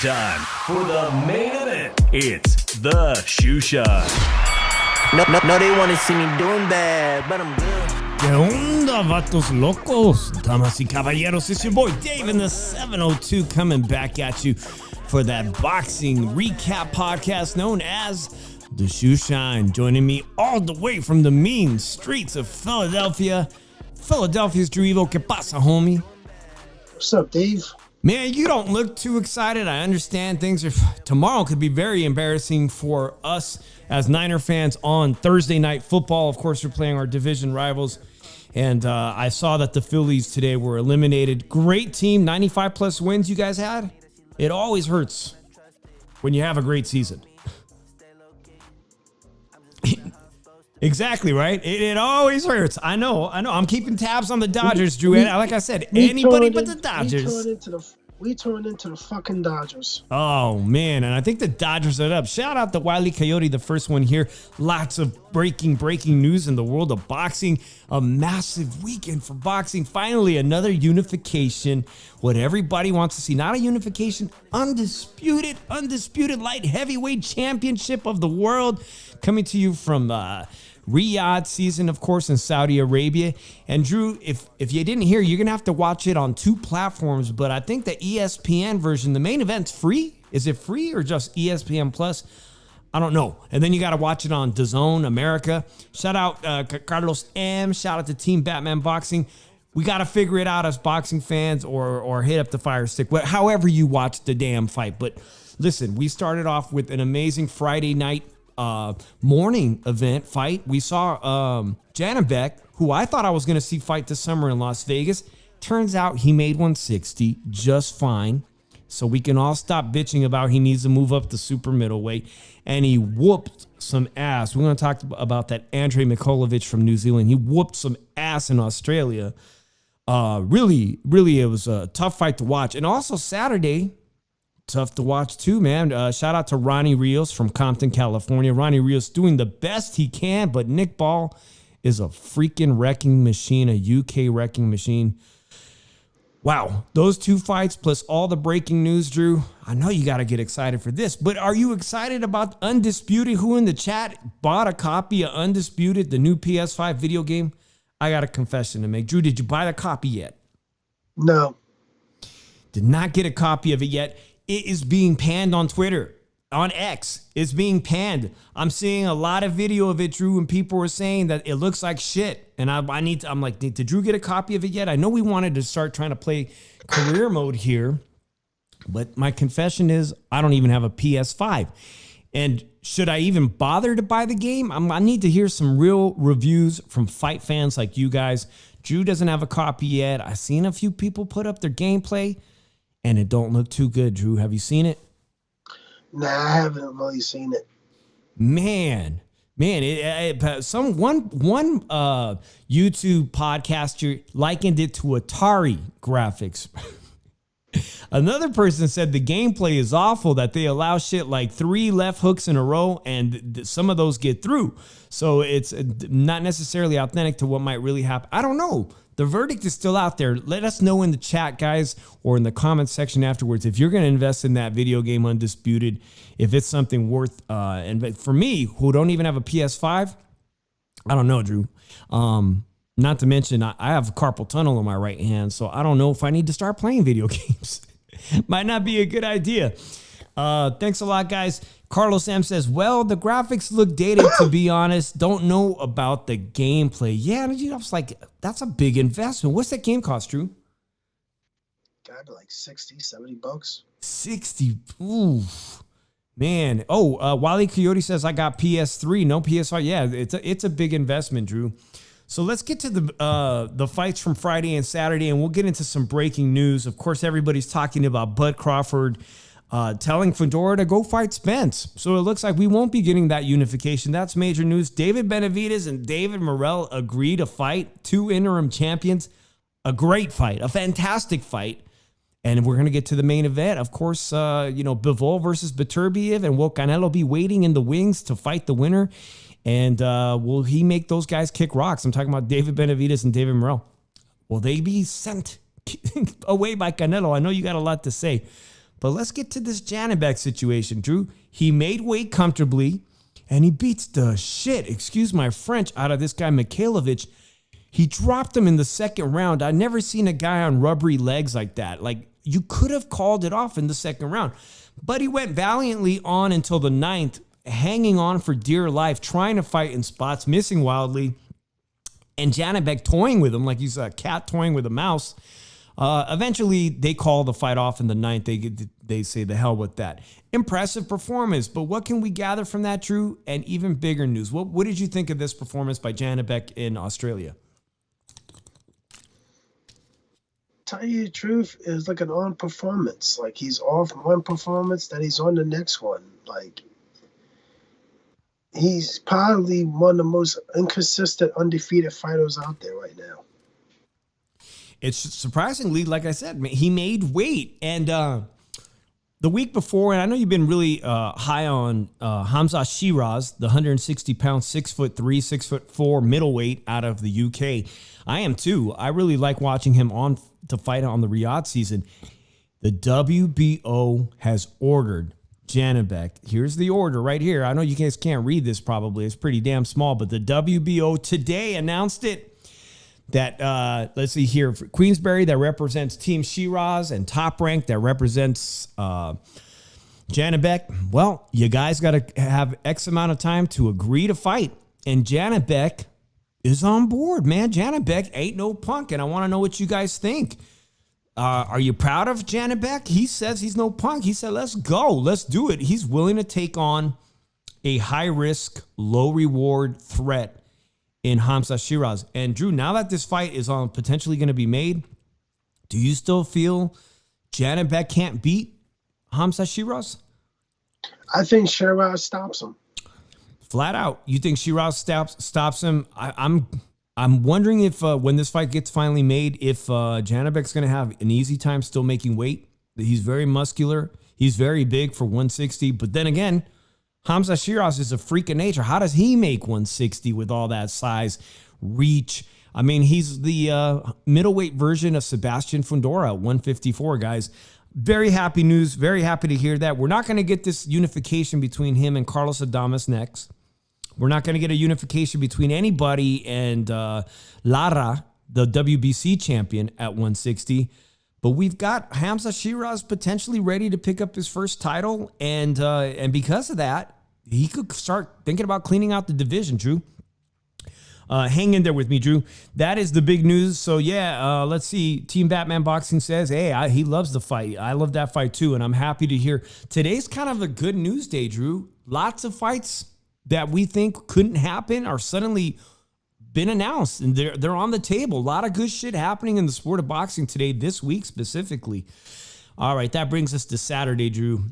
Time for the main event. It's the Shoe Shot. No, they want to see me doing bad, but I'm good. ¿Qué onda, vatos locos? Damas y caballeros, it's your boy Dave in the 702 coming back at you for that boxing recap podcast known as The Shoe Shine. Joining me all the way from the mean streets of Philadelphia, Philadelphia's Drew Evo. ¿Qué pasa, homie? What's up, Dave? Man, you don't look too excited. I understand things are... Tomorrow could be very embarrassing for us as Niner fans on Thursday Night Football. Of course, we're playing our division rivals. And I saw that the Phillies today were eliminated. Great team, 95-plus wins you guys had. It always hurts when you have a great season. Exactly, right? It always hurts. I know. I'm keeping tabs on the Dodgers, Drew. Like I said, anybody but the Dodgers. We turned into the fucking Dodgers. Oh, man. And I think the Dodgers are up. Shout out to Wile E. Coyote, the first one here. Lots of breaking news in the world of boxing. A massive weekend for boxing. Finally, another unification. What everybody wants to see. Not a unification. Undisputed light heavyweight championship of the world. Coming to you from Riyadh season, of course, in Saudi Arabia. And Drew, if you didn't hear, you're going to have to watch it on two platforms. But I think the ESPN version, the main event's free. Is it free or just ESPN Plus? I don't know. And then you got to watch it on DAZN America. Shout out Carlos M. Shout out to Team Batman Boxing. We got to figure it out as boxing fans or hit up the Fire Stick, however you watch the damn fight. But listen, we started off with an amazing Friday night morning event fight. We saw Janabek, who I thought I was going to see fight this summer in Las Vegas. Turns out he made 160 just fine. So we can all stop bitching about he needs to move up to super middleweight. And he whooped some ass. We're going to talk about that Andrei Mikolovic from New Zealand. He whooped some ass in Australia. Really, it was a tough fight to watch. And also Saturday, tough to watch too, man. Shout out to Ronnie Rios from Compton, California. Ronnie Rios doing the best he can, but Nick Ball is a freaking wrecking machine, a UK wrecking machine. Wow, those two fights plus all the breaking news, Drew. I know you got to get excited for this, but are you excited about Undisputed? Who in the chat bought a copy of Undisputed, the new PS5 video game? I got a confession to make. Drew, did you buy the copy yet? No. Did not get a copy of it yet. It is being panned on Twitter, on X. It's being panned. I'm seeing a lot of video of it, Drew, and people were saying that it looks like shit. And I'm like, did Drew get a copy of it yet? I know we wanted to start trying to play career mode here, but my confession is I don't even have a PS5. And should I even bother to buy the game? I need to hear some real reviews from fight fans like you guys. Drew doesn't have a copy yet. I've seen a few people put up their gameplay, and it don't look too good, Drew. Have you seen it? Nah, I haven't really seen it. Man, one YouTube podcaster likened it to Atari graphics. Another person said the gameplay is awful, that they allow shit like 3 left hooks in a row, and some of those get through. So it's not necessarily authentic to what might really happen. I don't know. The verdict is still out there. Let us know in the chat, guys, or in the comments section afterwards if you're going to invest in that video game Undisputed, if it's something worth. And for me, who don't even have a PS5, I don't know, Drew. Not to mention, I have carpal tunnel in my right hand, so I don't know if I need to start playing video games. Might not be a good idea. Thanks a lot, guys. Carlos M says, well, the graphics look dated, to be honest. Don't know about the gameplay. Yeah, I was like, that's a big investment. What's that game cost, Drew? Gotta be like 60, 70 bucks. 60. Ooh. Man. Oh, Wally Coyote says, I got PS3, no PS5. Yeah, it's a big investment, Drew. So let's get to the fights from Friday and Saturday, and we'll get into some breaking news. Of course, everybody's talking about Bud Crawford telling Fedor to go fight Spence. So it looks like we won't be getting that unification. That's major news. David Benavidez and David Morrell agree to fight, 2 interim champions. A great fight, a fantastic fight. And we're going to get to the main event. Of course, Bivol versus Beterbiev, and will Canelo be waiting in the wings to fight the winner? And will he make those guys kick rocks? I'm talking about David Benavidez and David Morrell. Will they be sent away by Canelo? I know you got a lot to say. But let's get to this Janibek situation, Drew. He made weight comfortably, and he beats the shit, excuse my French, out of this guy Mikhailovich. He dropped him in the second round. I've never seen a guy on rubbery legs like that. Like, you could have called it off in the second round. But he went valiantly on until the 9th, hanging on for dear life, trying to fight in spots, missing wildly, and Janibek toying with him like he's a cat toying with a mouse. Eventually, they call the fight off in the 9th. They say the hell with that. Impressive performance, but what can we gather from that, Drew? And even bigger news. What did you think of this performance by Janibek in Australia? Tell you the truth, is like an on performance. Like, he's off one performance, then he's on the next one. Like, he's probably one of the most inconsistent, undefeated fighters out there right now. It's surprisingly, like I said, he made weight. And the week before, and I know you've been really high on Hamza Shiraz, the 160-pound, 6'3", 6'4" middleweight out of the UK. I am too. I really like watching him on to fight on the Riyadh season. The WBO has ordered Janibek. Here's the order right here. I know you guys can't read this probably. It's pretty damn small, but the WBO today announced it. That, let's see here, for Queensberry, that represents Team Shiraz, and Top Rank, that represents Janibek. Well, you guys got to have X amount of time to agree to fight. And Janibek is on board, man. Janibek ain't no punk, and I want to know what you guys think. Are you proud of Janibek? He says he's no punk. He said, let's go. Let's do it. He's willing to take on a high-risk, low-reward threat in Hamza Shiraz. And Drew, now that this fight is on potentially going to be made, do you still feel Janibek can't beat Hamza Shiraz? I think Shiraz stops him. Flat out, you think Shiraz stops him? I'm wondering if when this fight gets finally made, if Janibek's going to have an easy time still making weight. He's very muscular. He's very big for 160. But then again, Hamza Shiraz is a freak of nature. How does he make 160 with all that size, reach? I mean, he's the middleweight version of Sebastian Fundora at 154, guys. Very happy news. Very happy to hear that. We're not going to get this unification between him and Carlos Adames next. We're not going to get a unification between anybody and Lara, the WBC champion, at 160. But we've got Hamza Shiraz potentially ready to pick up his first title. And because of that, he could start thinking about cleaning out the division, Drew. Hang in there with me, Drew. That is the big news. So, yeah, let's see. Team Batman Boxing says, hey, he loves the fight. I love that fight, too, and I'm happy to hear. Today's kind of a good news day, Drew. Lots of fights that we think couldn't happen are suddenly been announced, and they're on the table. A lot of good shit happening in the sport of boxing today, this week specifically. All right, that brings us to Saturday, Drew.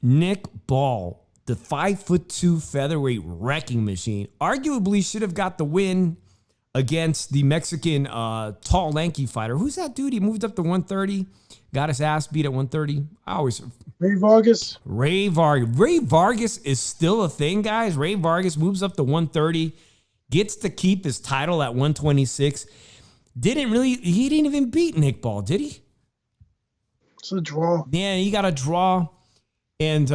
Nick Ball, the 5'2" featherweight wrecking machine, arguably should have got the win against the Mexican tall, lanky fighter. Who's that dude? He moved up to 130, got his ass beat at 130. Ray Vargas. Ray Vargas is still a thing, guys. Ray Vargas moves up to 130, gets to keep his title at 126. He didn't even beat Nick Ball, did he? It's a draw. Yeah, he got a draw. And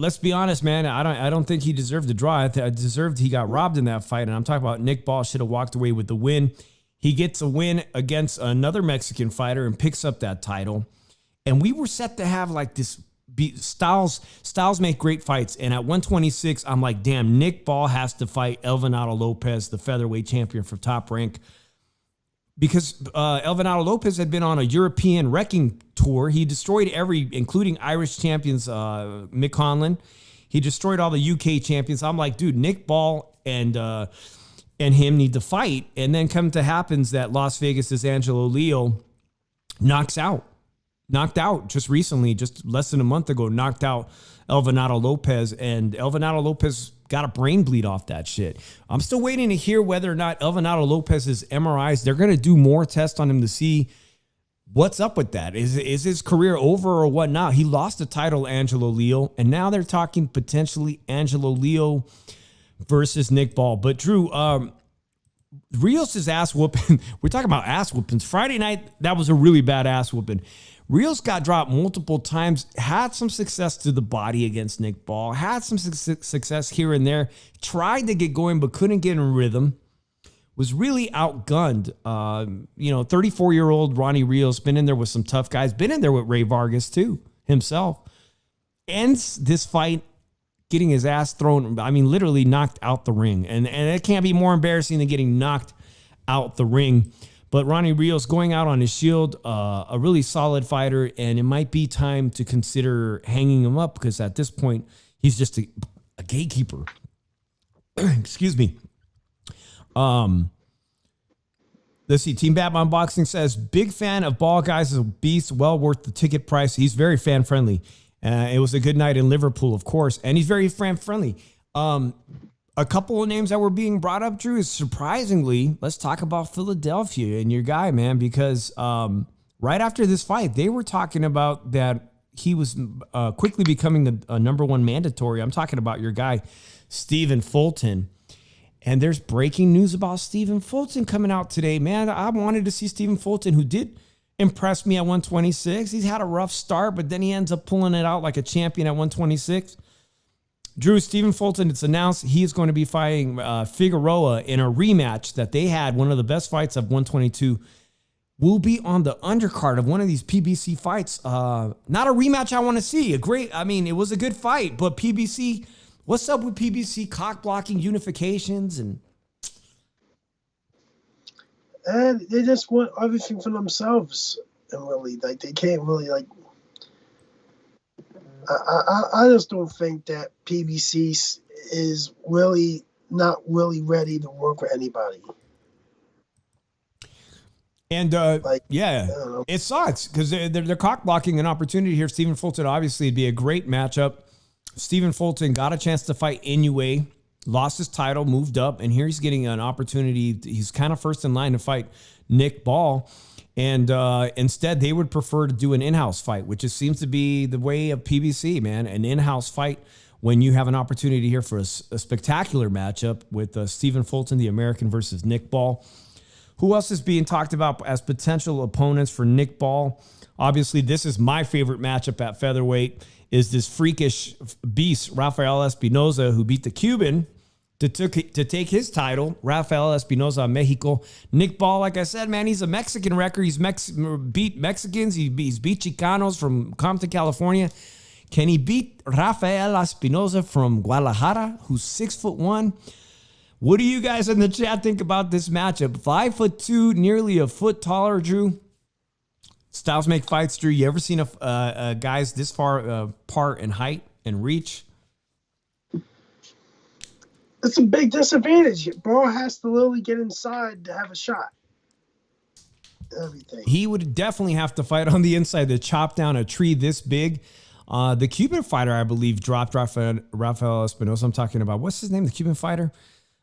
let's be honest, man. I don't think he deserved the draw. He got robbed in that fight. And I'm talking about Nick Ball should have walked away with the win. He gets a win against another Mexican fighter and picks up that title. And we were set to have like this Styles make great fights. And at 126, I'm like, damn, Nick Ball has to fight Elvinado Lopez, the featherweight champion for Top Rank. Because Elvinado Lopez had been on a European wrecking tour. He destroyed including Irish champions, Mick Conlan. He destroyed all the UK champions. I'm like, dude, Nick Ball and him need to fight. And then come to happens that Las Vegas' Angelo Leo knocked out just recently, just less than a month ago, knocked out Elvinado Lopez. And Elvinado Lopez got a brain bleed off that shit. I'm still waiting to hear whether or not Elvinado Lopez's MRIs, they're going to do more tests on him to see what's up with that. Is his career over or whatnot? He lost the title, Angelo Leo, and now they're talking potentially Angelo Leo versus Nick Ball. But Drew, Rios' ass whooping, we're talking about ass whoopings. Friday night, that was a really bad ass whooping. Rios got dropped multiple times, had some success to the body against Nick Ball, had some success here and there, tried to get going but couldn't get in rhythm, was really outgunned. 34-year-old Ronnie Rios, been in there with some tough guys, been in there with Ray Vargas too, himself. Ends this fight getting his ass thrown, literally knocked out the ring. And it can't be more embarrassing than getting knocked out the ring. But Ronnie Rios going out on his shield, a really solid fighter, and it might be time to consider hanging him up because at this point, he's just a gatekeeper. Excuse me. Let's see. Team Batman Boxing says, big fan of Ball Guys, is a beast, well worth the ticket price. He's very fan-friendly. It was a good night in Liverpool, of course, and he's very fan-friendly. A couple of names that were being brought up, Drew, is surprisingly, let's talk about Philadelphia and your guy, man, because right after this fight, they were talking about that he was quickly becoming a number one mandatory. I'm talking about your guy, Stephen Fulton. And there's breaking news about Stephen Fulton coming out today, man. I wanted to see Stephen Fulton, who did impress me at 126. He's had a rough start, but then he ends up pulling it out like a champion at 126. Drew, Stephen Fulton, it's announced he is going to be fighting Figueroa in a rematch that they had. One of the best fights of 122 will be on the undercard of one of these PBC fights. Not a rematch I want to see. It was a good fight, but PBC, what's up with PBC cock blocking unifications and they just want everything for themselves, and really, like, they can't really, like. I just don't think that PBC is really not really ready to work with anybody. And it sucks because they're cock blocking an opportunity here. Stephen Fulton obviously would be a great matchup. Stephen Fulton got a chance to fight Inoue, lost his title, moved up, and here he's getting an opportunity. He's kind of first in line to fight Nick Ball. And instead, they would prefer to do an in-house fight, which just seems to be the way of PBC, man. An in-house fight when you have an opportunity here for a spectacular matchup with Stephen Fulton, the American, versus Nick Ball. Who else is being talked about as potential opponents for Nick Ball? Obviously, this is my favorite matchup at featherweight, is this freakish beast, Rafael Espinoza, who beat the Cuban to take his title, Rafael Espinoza of Mexico. Nick Ball, like I said, man, he's a Mexican wrecker. He's beat Mexicans. He's beat Chicanos from Compton, California. Can he beat Rafael Espinoza from Guadalajara, who's 6'1"? What do you guys in the chat think about this matchup? 5'2", nearly a foot taller, Drew. Styles make fights, Drew. You ever seen a guys this far apart in height and reach? It's a big disadvantage. Ball has to literally get inside to have a shot. Everything. He would definitely have to fight on the inside to chop down a tree this big. The Cuban fighter, I believe, dropped Rafael Espinoza. I'm talking about, what's his name? The Cuban fighter?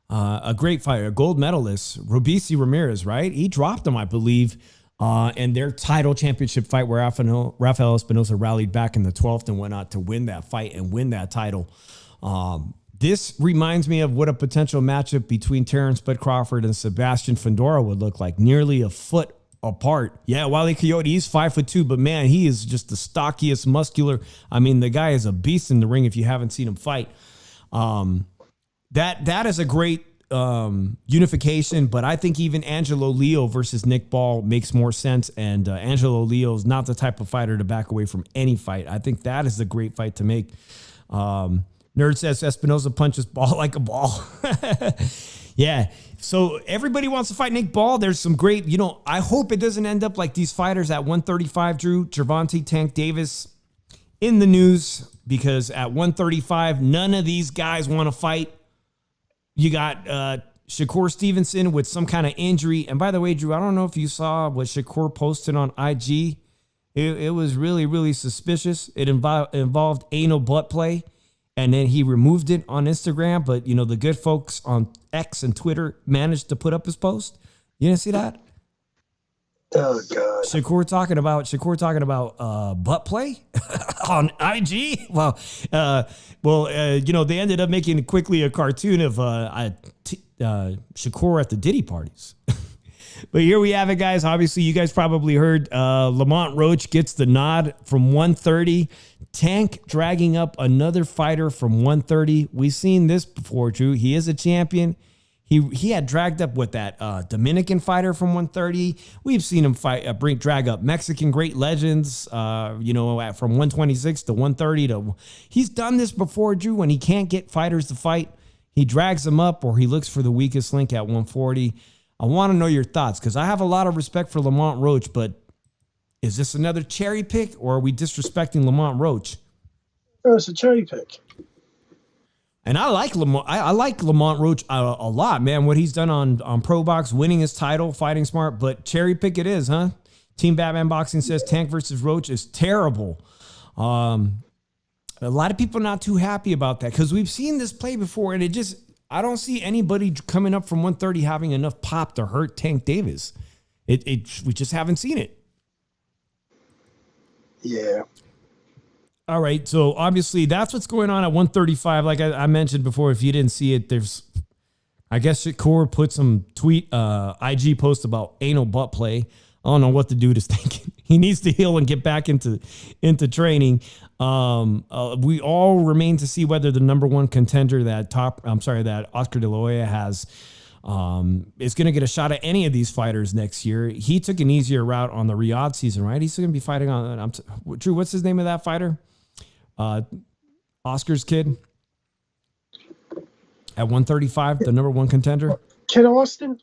A great fighter, a gold medalist, Robeisy Ramirez, right? He dropped him, I believe, in their title championship fight where Rafael Espinoza rallied back in the 12th and went out to win that fight and win that title. This reminds me of what a potential matchup between Terrence Bud Crawford and Sebastian Fundora would look like. Nearly a foot apart. Yeah, Wile E. Coyote, he's 5'2", but man, he is just the stockiest, muscular. I mean, the guy is a beast in the ring if you haven't seen him fight. That is a great unification, but I think even Angelo Leo versus Nick Ball makes more sense, and Angelo Leo is not the type of fighter to back away from any fight. I think that is a great fight to make. Nerd says Espinosa punches Ball like a ball. Yeah, so everybody wants to fight Nick Ball. There's some great, I hope it doesn't end up like these fighters at 135, Drew. Gervonta Tank Davis in the news because at 135, none of these guys want to fight. You got Shakur Stevenson with some kind of injury. And by the way, Drew, I don't know if you saw what Shakur posted on IG. It was really, really suspicious. It involved anal butt play. And then he removed it on Instagram. But, the good folks on X and Twitter managed to put up his post. You didn't see that? Oh, God. Shakur talking about butt play on IG. Well, they ended up making quickly a cartoon of Shakur at the Diddy parties. But here we have it, guys. Obviously, you guys probably heard Lamont Roach gets the nod from 130. Tank dragging up another fighter from 130. We've seen this before, Drew. He is a champion. He had dragged up with that Dominican fighter from 130. We've seen him drag up Mexican great legends, from 126 to 130. He's done this before, Drew. When he can't get fighters to fight, he drags them up or he looks for the weakest link at 140. I want to know your thoughts because I have a lot of respect for Lamont Roach, but is this another cherry pick or are we disrespecting Lamont Roach? No, it's a cherry pick. And I like Lamont. I like Lamont Roach a lot, man. What he's done on Pro Box, winning his title, fighting smart. But cherry pick it is, huh? Team Batman Boxing says Tank versus Roach is terrible. A lot of people not too happy about that because we've seen this play before, and I don't see anybody coming up from 130 having enough pop to hurt Tank Davis. We just haven't seen it. Yeah. All right, so obviously that's what's going on at 135. Like I mentioned before, if you didn't see it, I guess Shakur put some IG post about anal butt play. I don't know what the dude is thinking. He needs to heal and get back into training. We all remain to see whether the number one contender that Oscar De La Hoya has is going to get a shot at any of these fighters next year. He took an easier route on the Riyadh season, right? He's going to be fighting on. Drew, what's his name of that fighter? Oscar's kid at 135, the number one contender. Kid Austin?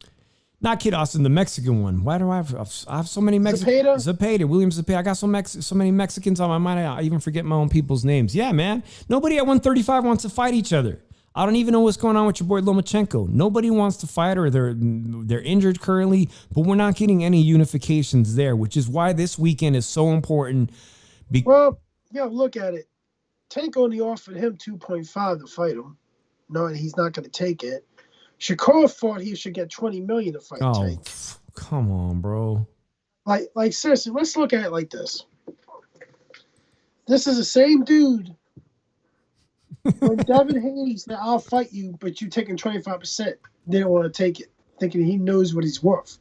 Not Kid Austin, the Mexican one. Why do I have so many Mexicans? Zepeda, William Zepeda. I got so many Mexicans on my mind, I even forget my own people's names. Yeah, man. Nobody at 135 wants to fight each other. I don't even know what's going on with your boy Lomachenko. Nobody wants to fight or they're injured currently, but we're not getting any unifications there, which is why this weekend is so important. Look at it. Tank only offered him 2.5 to fight him, knowing he's not going to take it. Shakur thought he should get $20 million to fight Tank. Come on, bro. Like seriously, let's look at it like this. This is the same dude. When Devin Haney said, "I'll fight you, but you taking 25%," didn't want to take it, thinking he knows what he's worth.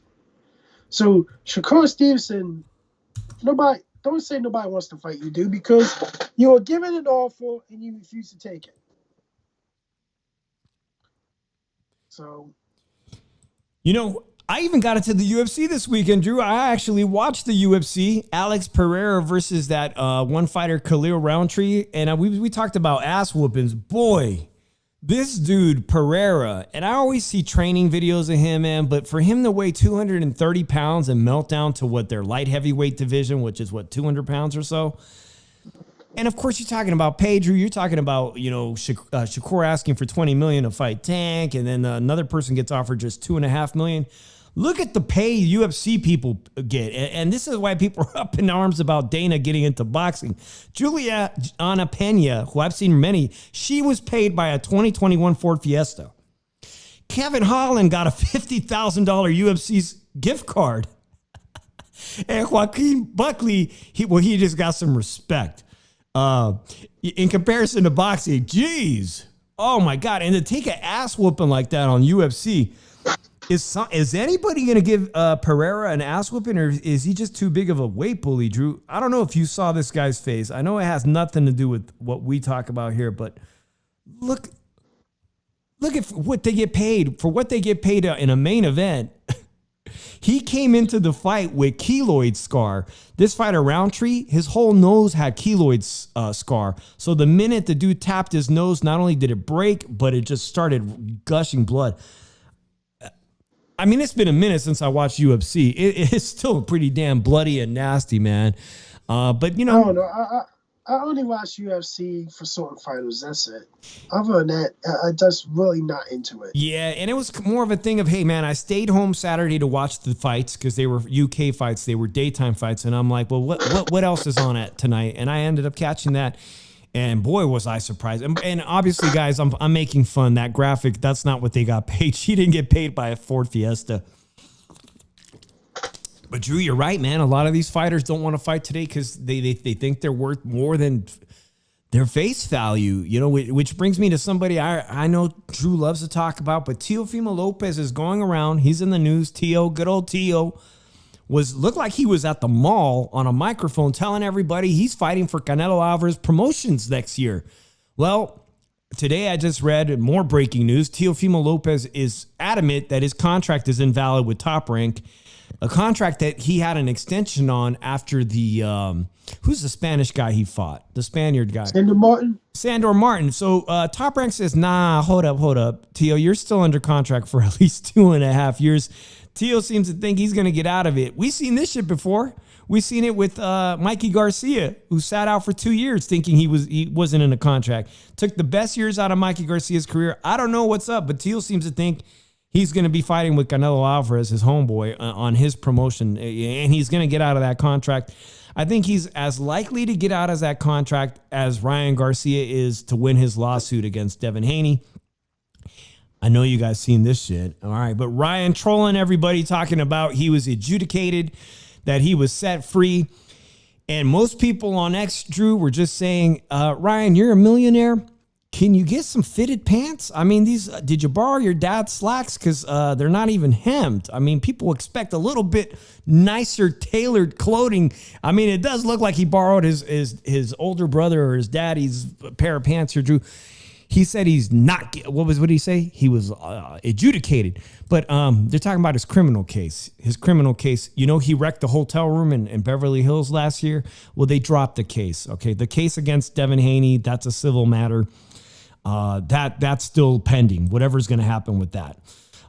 So Shakur Stevenson, don't say nobody wants to fight you, dude, because you were given an offer and you refused to take it. So, I even got into the UFC this weekend, Drew. I actually watched the UFC, Alex Pereira versus that one fighter, Khalil Roundtree. And we talked about ass whoopings. Boy, this dude, Pereira, and I always see training videos of him, man. But for him to weigh 230 pounds and melt down to what their light heavyweight division, which is 200 pounds or so. And of course, you're talking about pay, Drew. You're talking about, Shakur asking for $20 million to fight Tank. And then another person gets offered just $2.5 million. Look at the pay UFC people get. And this is why people are up in arms about Dana getting into boxing. Juliana Pena, who I've seen many, she was paid by a 2021 Ford Fiesta. Kevin Holland got a $50,000 UFC gift card. And Joaquin Buckley, he just got some respect. In comparison to boxing, geez. Oh, my God. And to take an ass whooping like that on UFC, Is anybody going to give Pereira an ass whooping, or is he just too big of a weight bully, Drew? I don't know if you saw this guy's face. I know it has nothing to do with what we talk about here, but look at what they get paid for what they get paid in a main event. He came into the fight with keloid scar. This fighter, Roundtree, his whole nose had keloid scar. So the minute the dude tapped his nose, not only did it break, but it just started gushing blood. I mean, it's been a minute since I watched UFC. It's still pretty damn bloody and nasty, man. But, you know. Oh, no, I only watch UFC for certain fighters. That's it. Other than that, I'm just really not into it. Yeah, and it was more of a thing of, hey, man, I stayed home Saturday to watch the fights because they were UK fights. They were daytime fights. And I'm like, well, what else is on at tonight? And I ended up catching that. And boy, was I surprised. And obviously, guys, I'm making fun. That graphic, that's not what they got paid. She didn't get paid by a Ford Fiesta. But Drew, you're right, man. A lot of these fighters don't want to fight today because they think they're worth more than their face value, you know, which brings me to somebody I know Drew loves to talk about, but Teofimo Lopez is going around. He's in the news. Teo, good old Teo, looked like he was at the mall on a microphone telling everybody he's fighting for Canelo Alvarez promotions next year. Well, today I just read more breaking news. Teofimo Lopez is adamant that his contract is invalid with Top Rank. A contract that he had an extension on after the, who's the Spanish guy he fought? The Spaniard guy. Sandor Martin. So Top Rank says, nah, hold up. Teo, you're still under contract for at least 2.5 years. Teo seems to think he's going to get out of it. We've seen this shit before. We've seen it with Mikey Garcia, who sat out for 2 years thinking he wasn't in a contract. Took the best years out of Mikey Garcia's career. I don't know what's up, but Teo seems to think he's going to be fighting with Canelo Alvarez, his homeboy, on his promotion, and he's going to get out of that contract. I think he's as likely to get out of that contract as Ryan Garcia is to win his lawsuit against Devin Haney. I know you guys seen this shit. All right, but Ryan trolling everybody, talking about he was adjudicated, that he was set free. And most people on X, Drew, were just saying, Ryan, you're a millionaire. Can you get some fitted pants? I mean, did you borrow your dad's slacks? Because they're not even hemmed. I mean, people expect a little bit nicer tailored clothing. I mean, it does look like he borrowed his older brother or his daddy's pair of pants here, Drew. He said he's not, what did he say? He was adjudicated. But they're talking about his criminal case. His criminal case, you know, he wrecked the hotel room in Beverly Hills last year. Well, they dropped the case, okay? The case against Devin Haney, that's a civil matter. That's still pending, whatever's going to happen with that.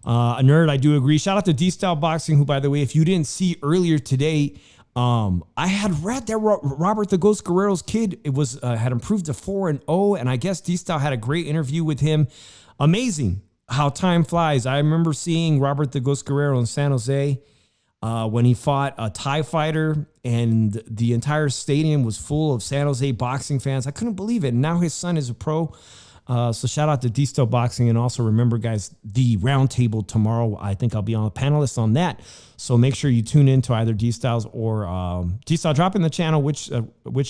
A nerd, I do agree. Shout out to D-Style Boxing, who, by the way, if you didn't see earlier today, I had read that Robert the Ghost Guerrero's kid, it was had improved to 4-0, and I guess D-Style had a great interview with him. Amazing how time flies. I remember seeing Robert the Ghost Guerrero in San Jose when he fought a Thai fighter, and the entire stadium was full of San Jose boxing fans. I couldn't believe it. And now his son is a pro. So shout out to D-Style Boxing. And also remember, guys, the roundtable tomorrow. I think I'll be on a panelist on that. So make sure you tune in to either D-Styles or D-Style. Drop in the channel which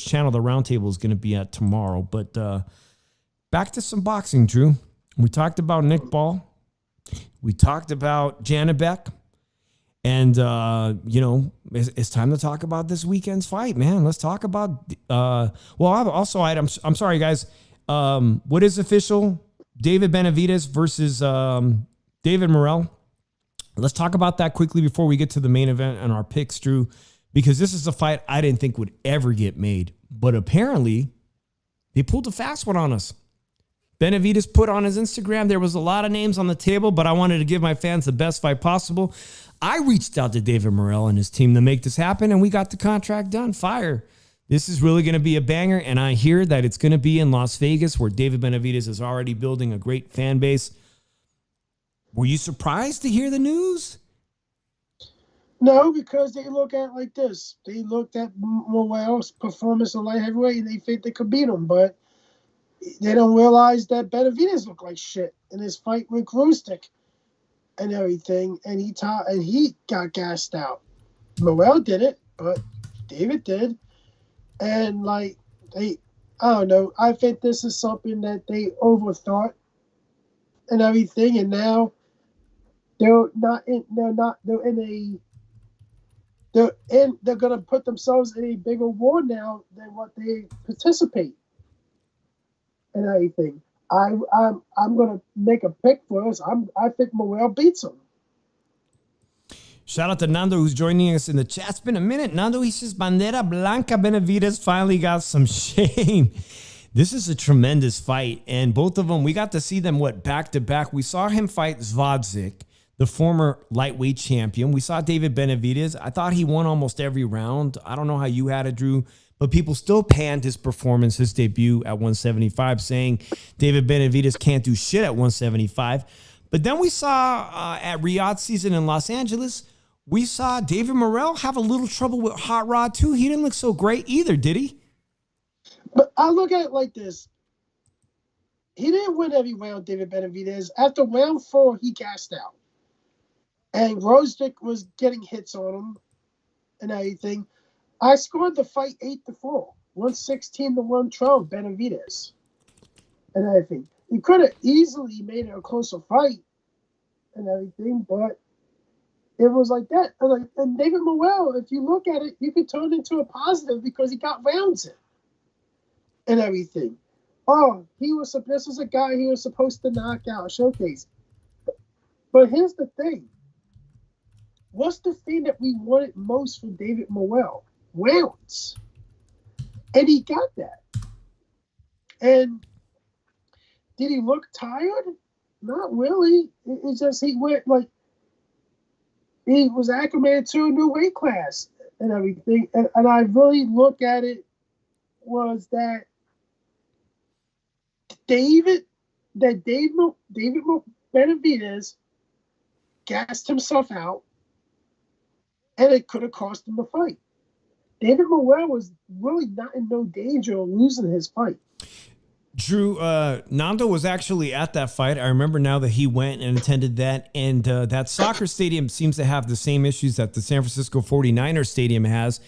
channel the roundtable is going to be at tomorrow. But back to some boxing, Drew. We talked about Nick Ball. We talked about Janibek. And, you know, it's time to talk about this weekend's fight, man. Let's talk about, I'm sorry, guys. What is official? David Benavidez versus David Morrell. Let's talk about that quickly before we get to the main event and our picks, Drew, because this is a fight I didn't think would ever get made. But apparently, they pulled a fast one on us. Benavidez put on his Instagram, there was a lot of names on the table, but I wanted to give my fans the best fight possible. I reached out to David Morrell and his team to make this happen, and we got the contract done. Fire. This is really going to be a banger, and I hear that it's going to be in Las Vegas, where David Benavidez is already building a great fan base. Were you surprised to hear the news? No, because they look at it like this. They looked at Morrell's performance in light heavyweight, and they think they could beat him, but they don't realize that Benavidez looked like shit in his fight with Grostic and everything, and he got gassed out. Morrell did it, but David did. And I don't know. I think this is something that they overthought and everything. And now They're not in. They're not. They're in a. They're going to put themselves in a bigger war now than what they participate and everything. I'm going to make a pick for us. I think Morrell beats him. Shout out to Nando who's joining us in the chat. It's been a minute. Nando, he says, Bandera Blanca Benavidez finally got some shame. This is a tremendous fight. And both of them, we got to see them, back to back. We saw him fight Zvodzik, the former lightweight champion. We saw David Benavidez. I thought he won almost every round. I don't know how you had it, Drew, but people still panned his performance, his debut at 175, saying David Benavidez can't do shit at 175. But then we saw at Riyadh season in Los Angeles, we saw David Morrell have a little trouble with Hot Rod too. He didn't look so great either, did he? But I look at it like this. He didn't win every round, David Benavidez. After round 4, he gassed out. And Rosdick was getting hits on him and everything. I scored the fight 8-4, 116-112, Benavidez and everything. He could have easily made it a closer fight and everything, but it was like that. And David Morrell, if you look at it, you could turn it into a positive because he got rounds in and everything. Oh, this was a guy he was supposed to knock out, showcase. But here's the thing. What's the thing that we wanted most from David Morrell? Rounds. And he got that. And did he look tired? Not really. It's just he went he was acclimated to a new weight class and everything. And I really look at it was that David Benavidez gassed himself out, and it could have cost him the fight. David Morrell was really not in no danger of losing his fight. Drew, Nando was actually at that fight. I remember now that he went and attended that. And that soccer stadium seems to have the same issues that the San Francisco 49ers stadium has,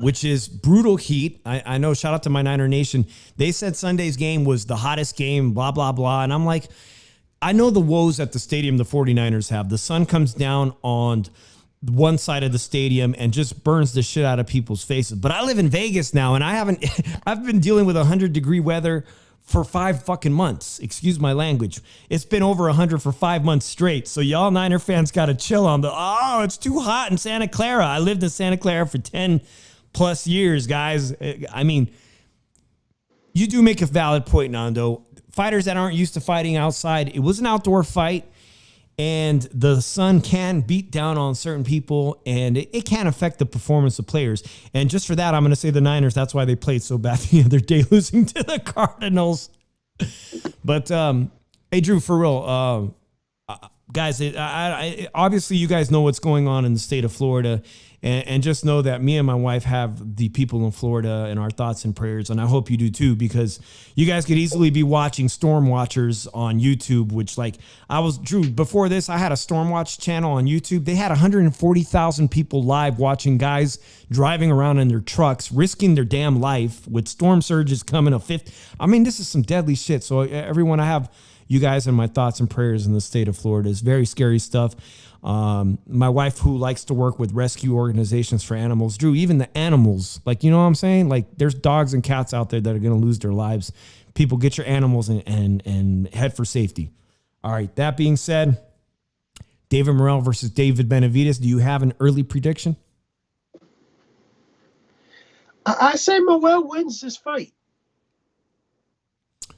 which is brutal heat. I know, shout out to my Niner Nation. They said Sunday's game was the hottest game, blah, blah, blah. And I'm like, I know the woes at the stadium the 49ers have. The sun comes down on one side of the stadium and just burns the shit out of people's faces. But I live in Vegas now, and I've been dealing with 100-degree weather for 5 fucking months. Excuse my language. It's been over 100 for 5 months straight. So y'all Niner fans got to chill on it's too hot in Santa Clara. I lived in Santa Clara for 10 plus years, guys. I mean, you do make a valid point, Nando. Fighters that aren't used to fighting outside, it was an outdoor fight. And the sun can beat down on certain people, and it can affect the performance of players. And just for that, I'm going to say the Niners, that's why they played so bad the other day, losing to the Cardinals. But, hey, Drew, for real, guys, obviously you guys know what's going on in the state of Florida. And just know that me and my wife have the people in Florida in our thoughts and prayers. And I hope you do too, because you guys could easily be watching Storm Watchers on YouTube, which Drew, before this, I had a Storm Watch channel on YouTube. They had 140,000 people live watching guys driving around in their trucks, risking their damn life with storm surges coming a fifth. I mean, this is some deadly shit. So everyone, I have you guys in my thoughts and prayers in the state of Florida. It's very scary stuff. My wife, who likes to work with rescue organizations for animals, Drew, even the animals, you know what I'm saying? There's dogs and cats out there that are going to lose their lives. People, get your animals and head for safety. All right. That being said, David Morrell versus David Benavidez. Do you have an early prediction? I say Morrell wins this fight.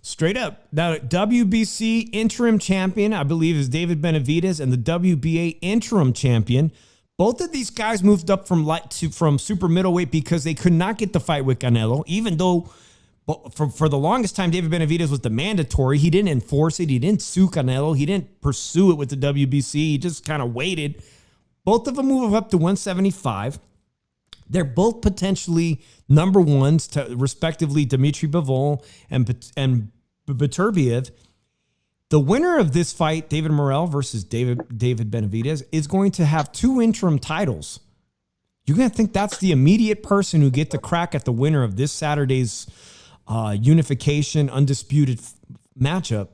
Straight up. Now, WBC interim champion, I believe, is David Benavidez, and the WBA interim champion. Both of these guys moved up from super middleweight because they could not get the fight with Canelo, even though for the longest time, David Benavidez was the mandatory. He didn't enforce it. He didn't sue Canelo. He didn't pursue it with the WBC. He just kind of waited. Both of them move up to 175. They're both potentially number ones, to respectively Dimitri Bivol and Beterbiev. The winner of this fight, David Morrell versus David Benavidez, is going to have 2 interim titles. You're going to think that's the immediate person who get to crack at the winner of this Saturday's unification undisputed matchup.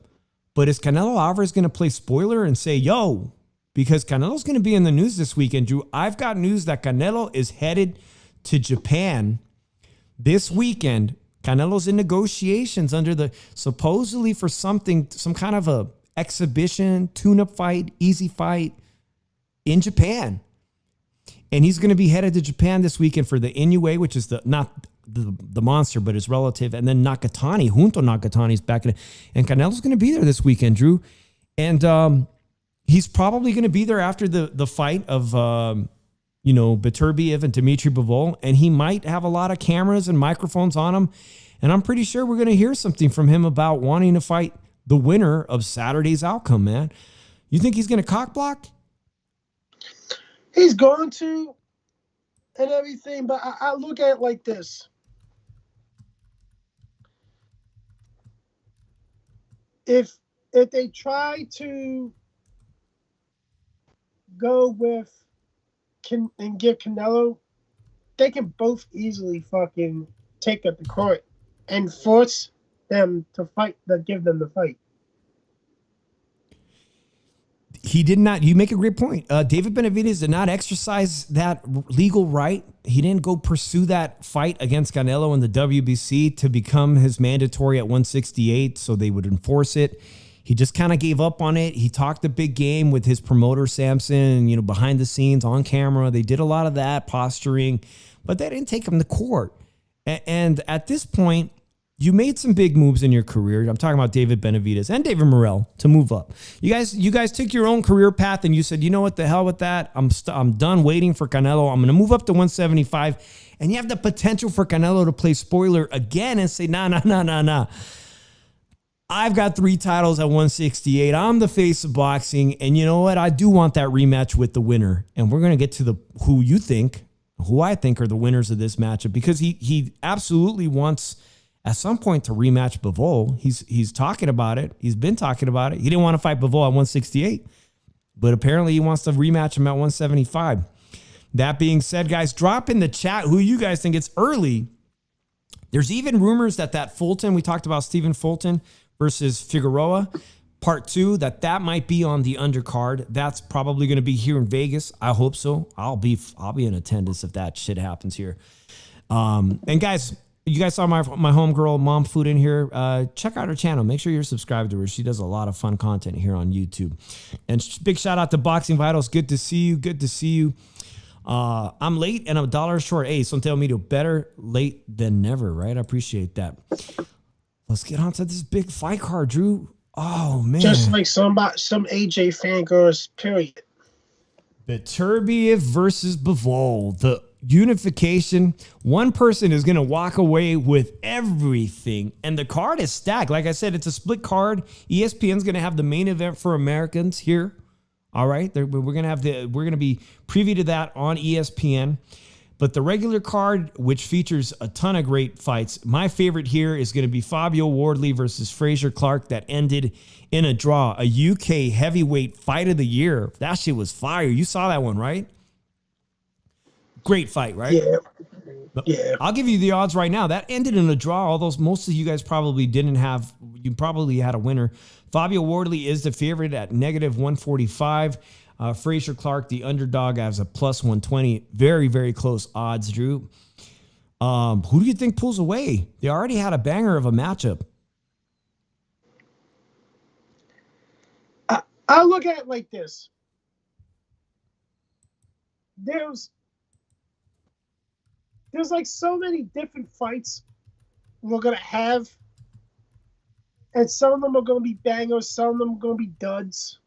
But is Canelo Alvarez going to play spoiler and say, yo, because Canelo's going to be in the news this weekend, Drew. I've got news that Canelo is headed to Japan this weekend. Canelo's in negotiations supposedly for some kind of a exhibition, tune-up fight, easy fight in Japan. And he's going to be headed to Japan this weekend for the Inoue, which is not the monster, but his relative. And then Junto Nakatani's back in it. And Canelo's going to be there this weekend, Drew. And he's probably going to be there after the fight of, Beterbiev and Dimitri Bivol. And he might have a lot of cameras and microphones on him. And I'm pretty sure we're going to hear something from him about wanting to fight the winner of Saturday's outcome, man. You think he's going to cock block? He's going to and everything, but I look at it like this. If they try to go with and give Canelo, they can both easily fucking take up the court and force them to fight, to give them the fight. He did not. You make a great point. David Benavidez did not exercise that legal right. He didn't go pursue that fight against Canelo in the WBC to become his mandatory at 168 so they would enforce it. He just kind of gave up on it. He talked a big game with his promoter, Samson, behind the scenes, on camera. They did a lot of that posturing, but they didn't take him to court. And at this point, you made some big moves in your career. I'm talking about David Benavidez and David Morrell to move up. You guys took your own career path and you said, you know what, the hell with that. I'm done waiting for Canelo. I'm going to move up to 175. And you have the potential for Canelo to play spoiler again and say, nah. I've got 3 titles at 168. I'm the face of boxing. And you know what? I do want that rematch with the winner. And we're going to get to who I think are the winners of this matchup, because he absolutely wants at some point to rematch Bivol. He's talking about it. He's been talking about it. He didn't want to fight Bivol at 168, but apparently he wants to rematch him at 175. That being said, guys, drop in the chat who you guys think. It's early. There's even rumors that Fulton, we talked about Stephen Fulton versus Figueroa, part 2, that might be on the undercard. That's probably going to be here in Vegas. I hope so. I'll be in attendance if that shit happens here. And guys, you guys saw my homegirl Mom Food in here. Check out her channel. Make sure you're subscribed to her. She does a lot of fun content here on YouTube. And big shout out to Boxing Vitals. Good to see you. I'm late and I'm $1 short. Hey, Sontel Medio, better late than never, right? I appreciate that. Let's get on to this big fight card, Drew. Oh, man. Just like some AJ fangirls, period. Beterbiev versus Bivol. The unification. One person is going to walk away with everything. And the card is stacked. Like I said, it's a split card. ESPN's going to have the main event for Americans here. All right. We're going to be privy to that on ESPN. But the regular card, which features a ton of great fights, my favorite here is going to be Fabio Wardley versus Fraser Clark, that ended in a draw, a UK heavyweight fight of the year. That shit was fire. You saw that one, right? Great fight, right? Yeah. I'll give you the odds right now. That ended in a draw, although most of you guys probably you probably had a winner. Fabio Wardley is the favorite at -145. Fraser Clark, the underdog, has a +120. Very, very close odds, Drew. Who do you think pulls away? They already had a banger of a matchup. I look at it like this. There's like so many different fights we're going to have. And some of them are going to be bangers. Some of them are going to be duds.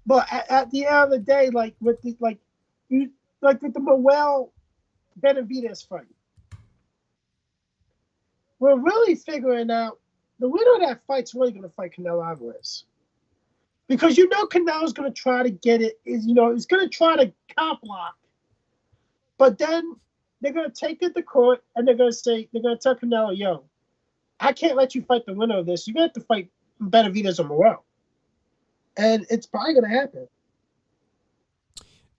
But at the end of the day, with the Morrell Benavidez fight, we're really figuring out the winner of that fight's really going to fight Canelo Alvarez, because Canelo's going to try to get it. He's going to try to cop block, but then they're going to take it to court and they're going to tell Canelo, yo, I can't let you fight the winner of this. You're going to have to fight Benavidez or Morrell. And it's probably going to happen.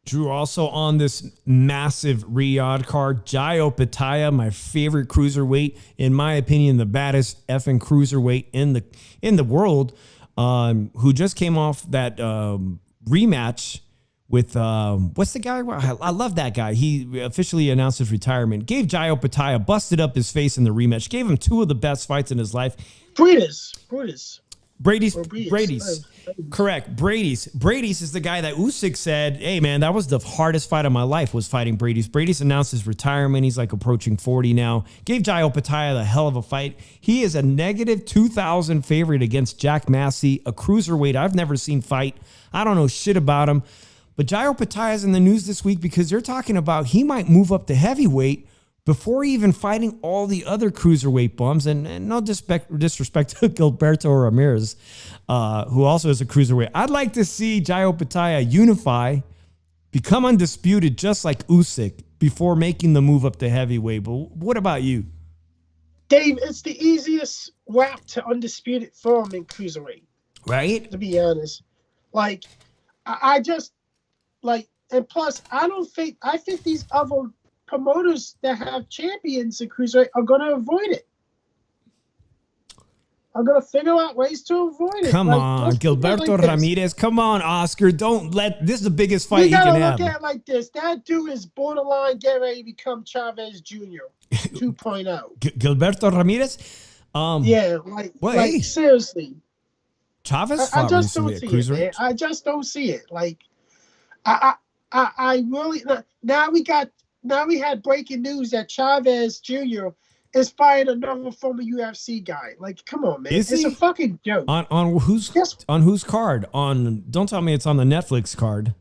Drew, also on this massive Riyadh card, Jaio Pitaya, my favorite cruiserweight, in my opinion, the baddest effing cruiserweight in the world. who just came off that rematch with what's the guy? I love that guy. He officially announced his retirement. Gave Jai Opetaia, busted up his face in the rematch. Gave him two of the best fights in his life. Brady's. Correct. Brady's is the guy that Usyk said, hey, man, that was the hardest fight of my life, was fighting Brady's. Brady's announced his retirement. He's like approaching 40 now. Gave Jai Opetaia the hell of a fight. He is a negative 2,000 favorite against Jack Massey, a cruiserweight I've never seen fight. I don't know shit about him. But Jai Opetaia is in the news this week because they're talking about he might move up to heavyweight before even fighting all the other cruiserweight bums. And no disrespect to Gilberto Ramirez, who also is a cruiserweight. I'd like to see Jai Opetaia unify, become undisputed just like Usyk before making the move up to heavyweight. But what about you? Dave, it's the easiest route to undisputed form in cruiserweight. Right? To be honest. Like, I just, like, and plus, I think these other promoters that have champions in cruiserweight are going to avoid it. I'm going to figure out ways to avoid it. Come on, Gilberto Ramirez. Come on, Oscar. Don't let this is the biggest fight you can have. You got to look at it like this. That dude is borderline getting ready to become Chavez Jr. 2.0. Gilberto Ramirez? Yeah, like seriously. Chavez I just don't see it, man. I just don't see it. Like, I really now we had breaking news that Chavez Jr. is fighting another former UFC guy. Like, come on, man. It's a fucking joke. On whose card? Don't tell me it's on the Netflix card.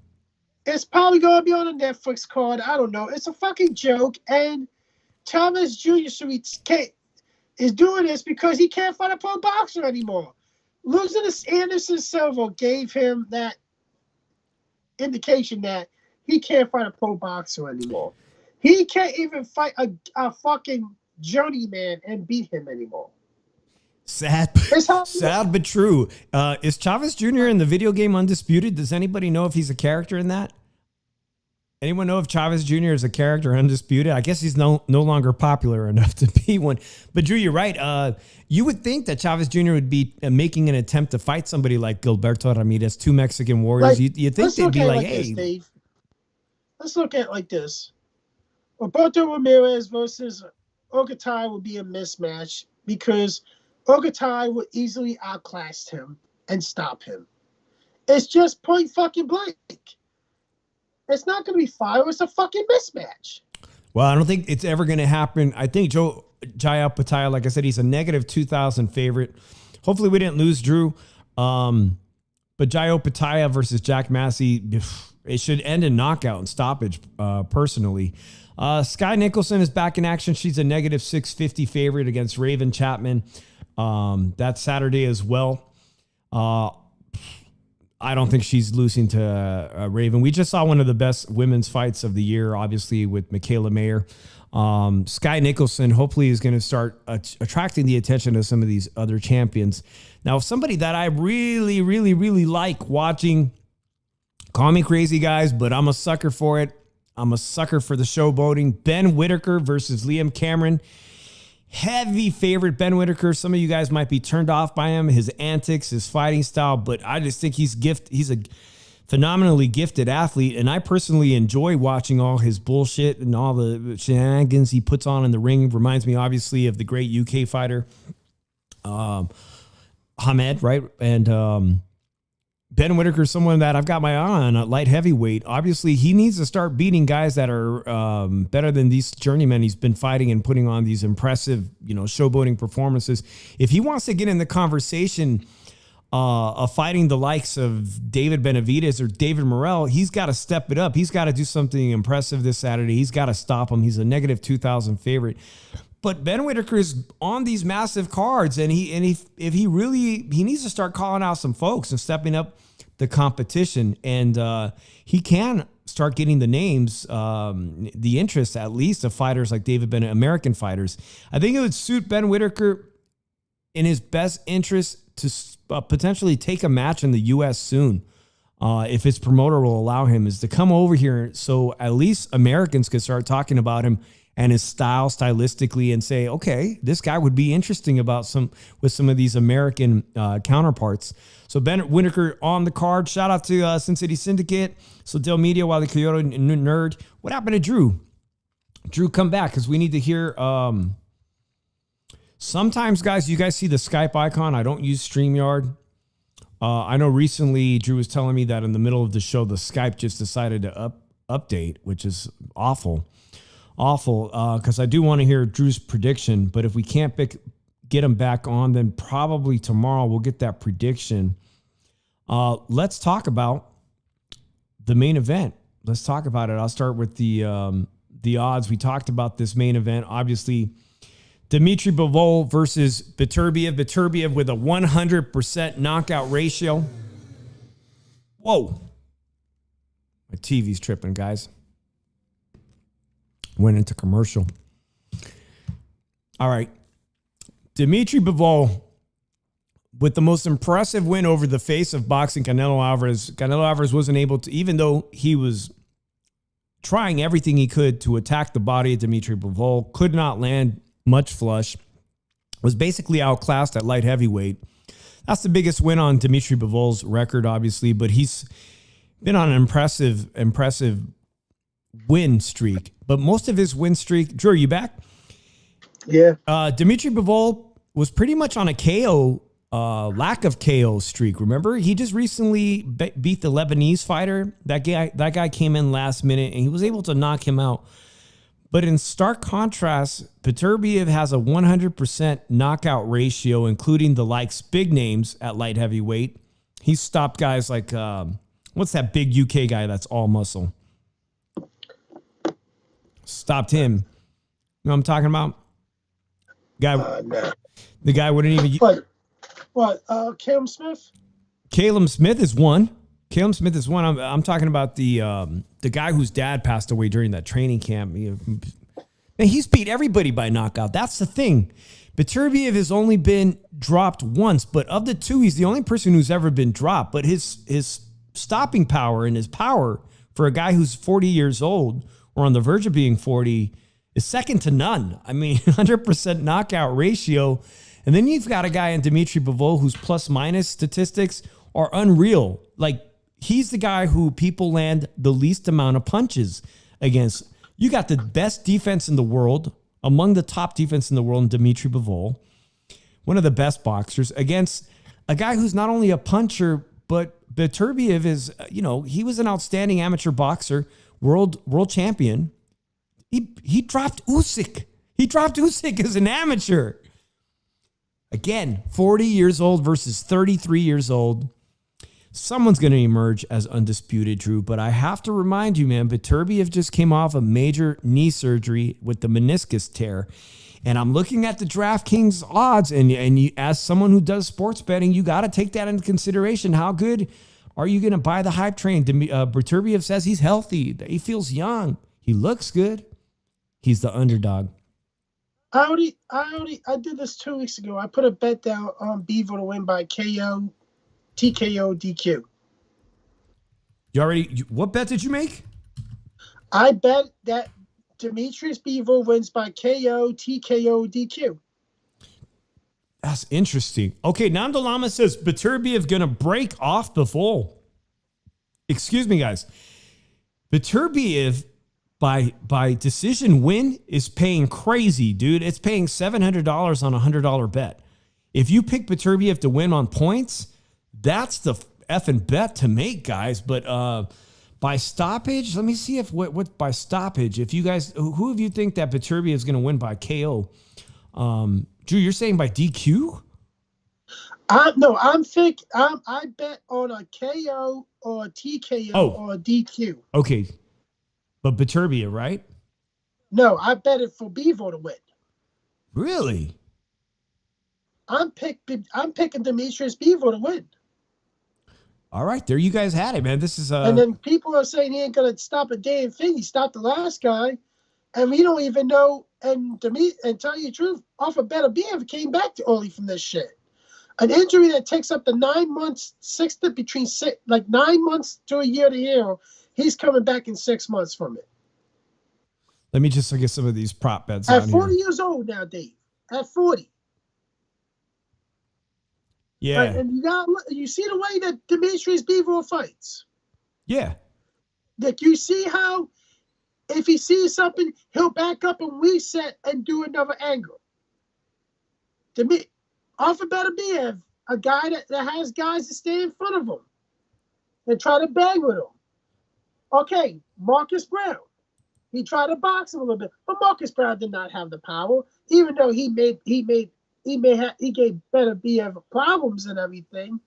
It's probably gonna be on a Netflix card. I don't know. It's a fucking joke. And Chavez Jr. is doing this because he can't fight a pro boxer anymore. Losing to Anderson Silva gave him that indication that he can't fight a pro boxer anymore. He can't even fight a fucking journeyman and beat him anymore. Sad but true. Is Chavez Jr. in the video game Undisputed? Does anybody know if he's a character in that? Anyone know if Chavez Jr. is a character in Undisputed? I guess he's no longer popular enough to be one. But Drew, you're right. You would think that Chavez Jr. would be making an attempt to fight somebody like Gilberto Ramirez, two Mexican warriors. Like, you think they'd be like, hey. This, Dave. Let's look at it like this. Roberto Ramirez versus Opetaia would be a mismatch because Opetaia would easily outclass him and stop him. It's just point fucking blank. It's not going to be fire. It's a fucking mismatch. Well, I don't think it's ever going to happen. I think Jai Opetaia, like I said, he's a negative 2,000 favorite. Hopefully we didn't lose Drew. But Jai Opetaia versus Jack Massey, it should end in knockout and stoppage, personally. Sky Nicholson is back in action. She's a negative 650 favorite against Raven Chapman. That's Saturday as well. I don't think she's losing to Raven. We just saw one of the best women's fights of the year, obviously, with Michaela Mayer. Sky Nicholson hopefully is going to start attracting the attention of some of these other champions. Now, somebody that I really, really, really like watching, call me crazy, guys, but I'm a sucker for it. I'm a sucker for the showboating. Ben Whittaker versus Liam Cameron. Heavy favorite, Ben Whittaker. Some of you guys might be turned off by him, his antics, his fighting style, but I just think he's a phenomenally gifted athlete, and I personally enjoy watching all his bullshit and all the shenanigans he puts on in the ring. Reminds me, obviously, of the great UK fighter, Hamed, right? And Ben Whittaker is someone that I've got my eye on at light heavyweight. Obviously, he needs to start beating guys that are better than these journeymen he's been fighting and putting on these impressive, showboating performances. If he wants to get in the conversation of fighting the likes of David Benavidez or David Morrell, he's got to step it up. He's got to do something impressive this Saturday. He's got to stop him. He's a negative 2,000 favorite. But Ben Whittaker is on these massive cards, and he needs to start calling out some folks and stepping up the competition, and he can start getting the names, the interest at least of fighters like David Bennett, American fighters. I think it would suit Ben Whittaker in his best interest to potentially take a match in the U.S. soon, if his promoter will allow him, is to come over here so at least Americans could start talking about him and his style stylistically and say, okay, this guy would be interesting with some of these American counterparts. So Bennett Whitaker on the card. Shout out to Sin City Syndicate, Sladell Media, Wile E. Coyote, and Nerd. What happened to Drew? Drew, come back, because we need to hear. Sometimes, guys, you guys see the Skype icon. I don't use StreamYard. I know recently Drew was telling me that in the middle of the show, the Skype just decided to update, which is awful. Because I do want to hear Drew's prediction. But if we can't get him back on, then probably tomorrow we'll get that prediction. Let's talk about the main event. Let's talk about it. I'll start with the odds. We talked about this main event. Obviously, Dmitry Bivol versus Beterbiev. Beterbiev with a 100% knockout ratio. Whoa. My TV's tripping, guys. Went into commercial. All right. Dmitry Bivol with the most impressive win over the face of boxing, Canelo Alvarez. Canelo Alvarez wasn't able to, even though he was trying everything he could to attack the body of Dmitry Bivol, could not land much flush, was basically outclassed at light heavyweight. That's the biggest win on Dmitry Bivol's record, obviously, but he's been on an impressive win streak. But most of his win streak, Drew, are you back? Yeah. Dmitry Bivol was pretty much on a KO, lack of KO streak. Remember, he just recently beat the Lebanese fighter. That guy came in last minute, and he was able to knock him out. But in stark contrast, Beterbiev has a 100% knockout ratio, including the likes big names at light heavyweight. He's stopped guys like, what's that big UK guy that's all muscle? Stopped him. You know what I'm talking about? No. The guy wouldn't even... What? Caleb Smith? Caleb Smith is one. Caleb Smith is one. I'm talking about the guy whose dad passed away during that training camp. Man, he's beat everybody by knockout. That's the thing. Beterbiev has only been dropped once, but of the two, he's the only person who's ever been dropped. But his stopping power and his power for a guy who's 40 years old or on the verge of being 40 is second to none. I mean, 100% knockout ratio. And then you've got a guy in Dmitry Bivol whose plus minus statistics are unreal. Like, he's the guy who people land the least amount of punches against. You got the best defense in the world, among the top defense in the world, in Dmitry Bivol, one of the best boxers, against a guy who's not only a puncher, but Beterbiev is, he was an outstanding amateur boxer, world champion. He dropped Usyk. He dropped Usyk as an amateur. Again, 40 years old versus 33 years old. Someone's going to emerge as undisputed, Drew, but I have to remind you, man, Beterbiev just came off a major knee surgery with the meniscus tear. And I'm looking at the DraftKings odds, and you, as someone who does sports betting, you got to take that into consideration. How good are you going to buy the hype train? Beterbiev says he's healthy. He feels young. He looks good. He's the underdog. I did this 2 weeks ago. I put a bet down on Bivol to win by KO, TKO, DQ. What bet did you make? I bet that Demetrius Bivol wins by KO, TKO, DQ. That's interesting. Okay, Nando Lama says Beterbiev going to break off Bivol. Excuse me, guys. Beterbiev by decision win is paying crazy, dude. It's paying $700 on a $100 bet. If you pick Beterbiev to win on points, that's the effing bet to make, guys. But by stoppage, let me see if what by stoppage. If you guys, who of you think that Beterbiev is going to win by KO? Drew, you're saying by DQ? No, I bet on a KO or a TKO or a DQ. Okay. But Beterbiev, right? No, I bet it for Bivol to win. Really? I'm picking Demetrius Bivol to win. All right, there you guys had it, man. This is and then people are saying he ain't gonna stop a damn thing. He stopped the last guy, and we don't even know. And tell you the truth, off of Beterbiev came back to early from this shit. An injury that takes up to 9 months, 9 months to a year to heal. He's coming back in 6 months from it. Let me just look at some of these prop bets At on 40 here. years old now, Dave. At 40. Yeah. Right? And you see the way that Demetrius Bivol fights. Yeah. Like you see how if he sees something, he'll back up and reset and do another angle. To me, Alpha Beterbiev, a guy that has guys that stay in front of him and try to bang with him. Okay, Marcus Brown. He tried to box him a little bit, but Marcus Brown did not have the power, even though he gave Beterbiev problems and everything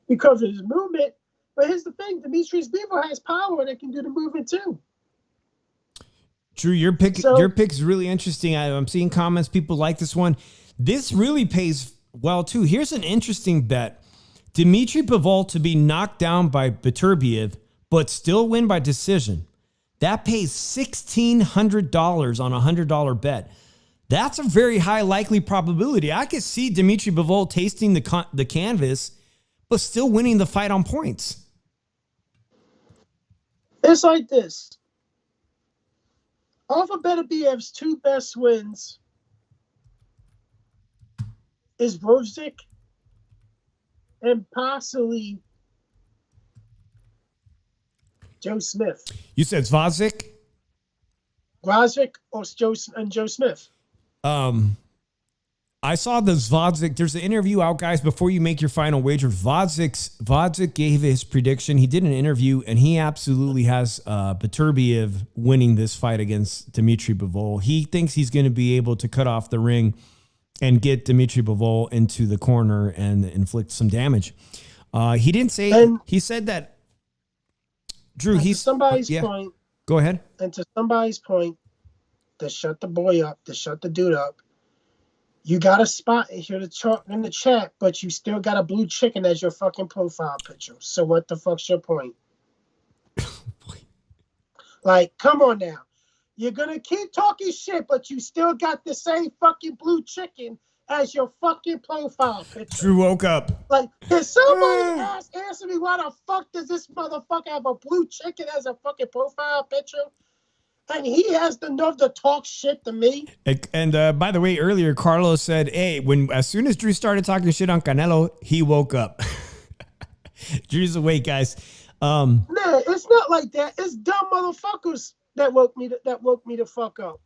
because of his movement. But here's the thing: Demetrius Bivol has power and it can do the movement too. Drew, your pick's really interesting. I'm seeing comments. People like this one. This really pays well too. Here's an interesting bet: Dimitri Bivol to be knocked down by Beterbiev, but still win by decision. That pays $1,600 on a $100 bet. That's a very high likely probability. I could see Dimitri Bivol tasting the canvas, but still winning the fight on points. It's like this. Alpha Beterbiev's two best wins is Rozic and possibly Joe Smith. You said Zvazic? Rozic or Joe Smith. I saw the Zvadzic. There's an interview out, guys, before you make your final wager. Zvadzic gave his prediction. He did an interview, and he absolutely has Beterbiev winning this fight against Dimitri Bivol. He thinks he's going to be able to cut off the ring and get Dimitri Bivol into the corner and inflict some damage. He didn't say, and he said that, Drew, he's somebody's point. Go ahead. And to somebody's point, to shut the boy up, to shut the dude up, you got a spot here to talk in the chat, but you still got a blue chicken as your fucking profile picture. So what the fuck's your point? Like, come on now. You're going to keep talking shit, but you still got the same fucking blue chicken as your fucking profile picture. Drew woke up. Like, can somebody answer me why the fuck does this motherfucker have a blue chicken as a fucking profile picture? And he has the nerve to talk shit to me. And by the way, earlier Carlos said, "Hey, as soon as Drew started talking shit on Canelo, he woke up." Drew's awake, guys. Man, it's not like that. It's dumb motherfuckers that woke me to fuck up.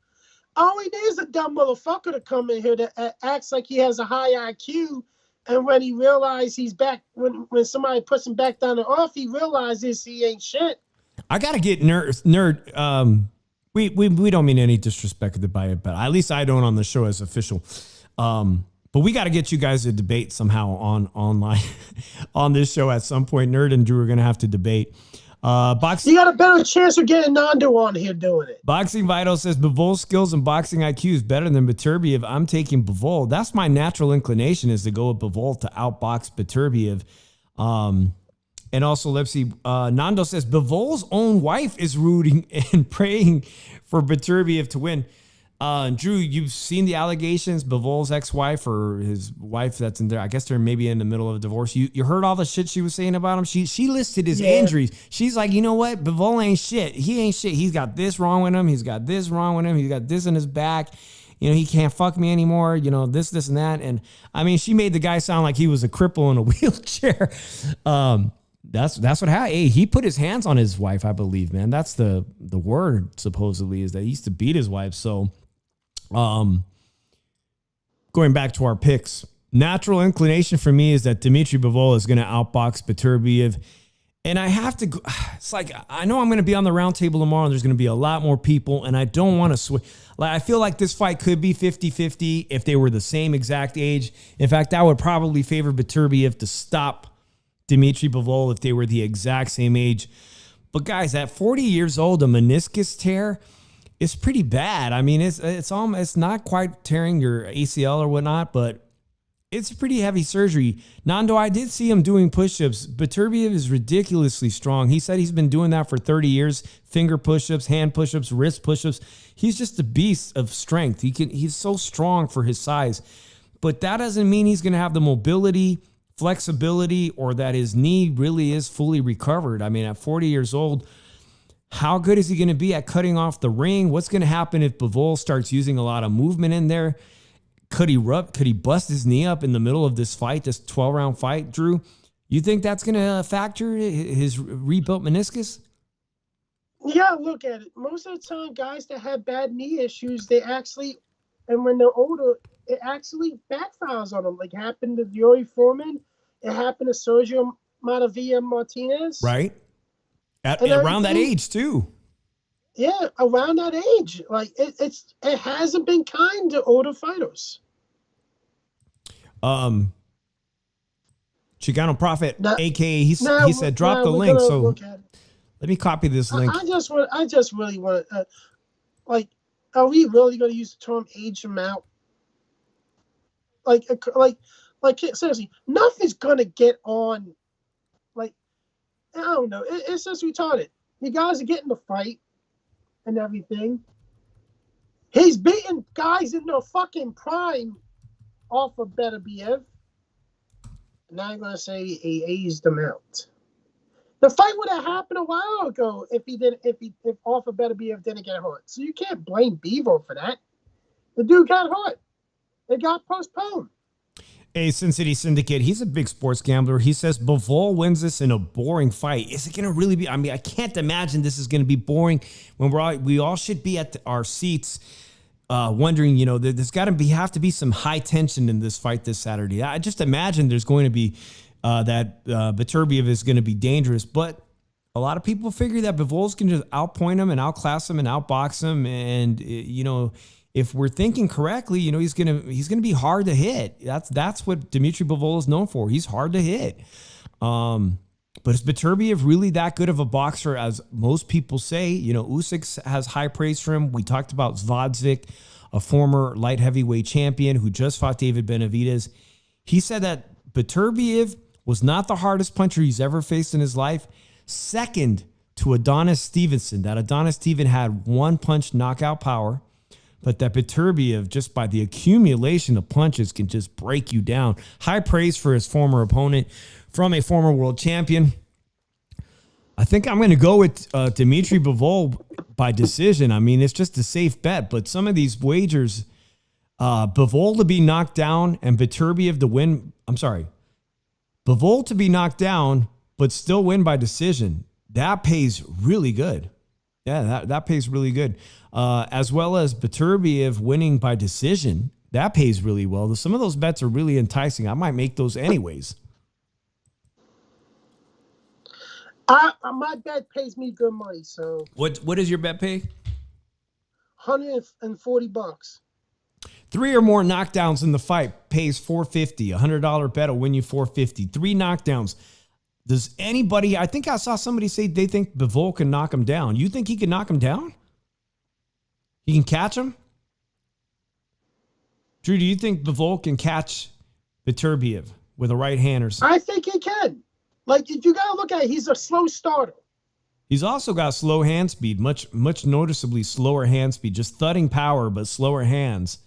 All he needs is a dumb motherfucker to come in here that acts like he has a high IQ, and when he realizes he's back, when somebody puts him back down and off, he realizes he ain't shit. I gotta get nerd. We don't mean any disrespect to buy it, but at least I don't on the show as official. But we got to get you guys to debate somehow online on this show at some point. Nerd and Drew are going to have to debate. Boxing. You got a better chance of getting Nando on here doing it. Boxing Vital says Bivol's skills and boxing IQ is better than Beterbiev. I'm taking Bivol. That's my natural inclination, is to go with Bivol to outbox Beterbiev. And also, let's see, Nando says Bivol's own wife is rooting and praying for Beterbiev to win. Drew, you've seen the allegations, Bivol's ex-wife or his wife that's in there. I guess they're maybe in the middle of a divorce. You heard all the shit she was saying about him? She listed his injuries. She's like, you know what? Bivol ain't shit. He ain't shit. He's got this wrong with him. He's got this wrong with him. He's got this in his back. You know, he can't fuck me anymore. You know, this, and that. And I mean, she made the guy sound like he was a cripple in a wheelchair. That's what happened. Hey, he put his hands on his wife, I believe, man. That's the word, supposedly, is that he used to beat his wife. So, going back to our picks, natural inclination for me is that Dimitri Bivol is going to outbox Beterbiev. And I have to go, it's like, I know I'm going to be on the round table tomorrow and there's going to be a lot more people, and I don't want to switch. Like, I feel like this fight could be 50-50 if they were the same exact age. In fact, I would probably favor Beterbiev to stop Dimitri Bivol if they were the exact same age. But guys, at 40 years old, a meniscus tear is pretty bad. I mean, it's not quite tearing your ACL or whatnot, but it's pretty heavy surgery. Nando, I did see him doing push-ups. Beterbiev is ridiculously strong. He said he's been doing that for 30 years. Finger push-ups, hand push-ups, wrist push-ups. He's just a beast of strength. He's so strong for his size. But that doesn't mean he's going to have the mobility, flexibility, or that his knee really is fully recovered. I mean, at 40 years old, How good is he going to be at cutting off the ring? What's going to happen if Bivol starts using a lot of movement in there? Could he bust his knee up in the middle of this fight, this 12-round fight, Drew? You think that's going to factor his rebuilt meniscus? Yeah, look at it. Most of the time, guys that have bad knee issues, they actually, and when they're older, it actually backfires on them. Like happened to Yuri Foreman, it happened to Sergio Maravilla Martinez. Right. Around that age, too. Yeah, around that age. Like, it hasn't been kind to older fighters. Chicano Prophet, a.k.a. he said, drop the link. So let me copy this link. I just really want to, are we really going to use the term age them out? Like seriously, nothing's going to get on. Like, I don't know. It's just retarded. You guys are getting the fight and everything. He's beating guys in their fucking prime off of Beterbiev. Now I'm going to say he aged them out. The fight would have happened a while ago if Alpha Beterbiev didn't get hurt. So you can't blame Bivol for that. The dude got hurt. It got postponed. Hey, Sin City Syndicate, he's a big sports gambler. He says Bivol wins this in a boring fight. Is it going to really be? I mean, I can't imagine this is going to be boring when we all should be at our seats wondering, there's got to have to be some high tension in this fight this Saturday. I just imagine there's going to be that Beterbiev is going to be dangerous, but a lot of people figure that Bivol's can just outpoint him and outclass him and outbox him. And, if we're thinking correctly, he's gonna be hard to hit. That's what Dmitry Bivol is known for. He's hard to hit. But is Beterbiev really that good of a boxer as most people say? Usyk has high praise for him. We talked about Zvodzik, a former light heavyweight champion who just fought David Benavidez. He said that Beterbiev was not the hardest puncher he's ever faced in his life. Second to Adonis Stevenson. That Adonis Steven had one punch knockout power. But that Beterbiev, just by the accumulation of punches, can just break you down. High praise for his former opponent from a former world champion. I think I'm going to go with Dmitry Bivol by decision. I mean, it's just a safe bet. But some of these wagers, Bivol to be knocked down and Beterbiev to win. I'm sorry. Bivol to be knocked down, but still win by decision. That pays really good. Yeah, that pays really good. As well as Beterbiev winning by decision. That pays really well. Some of those bets are really enticing. I might make those anyways. My bet pays me good money. So what does your bet pay? $140. 3 or more knockdowns in the fight pays $450. $100 bet will win you $450. 3 knockdowns. Does anybody? I think I saw somebody say they think Bivol can knock him down. You think he can knock him down? He can catch him? Drew, do you think Bivol can catch Beterbiev with a right hand or something? I think he can. Like, if you got to look at it, he's a slow starter. He's also got slow hand speed, much noticeably slower hand speed, just thudding power, but slower hands.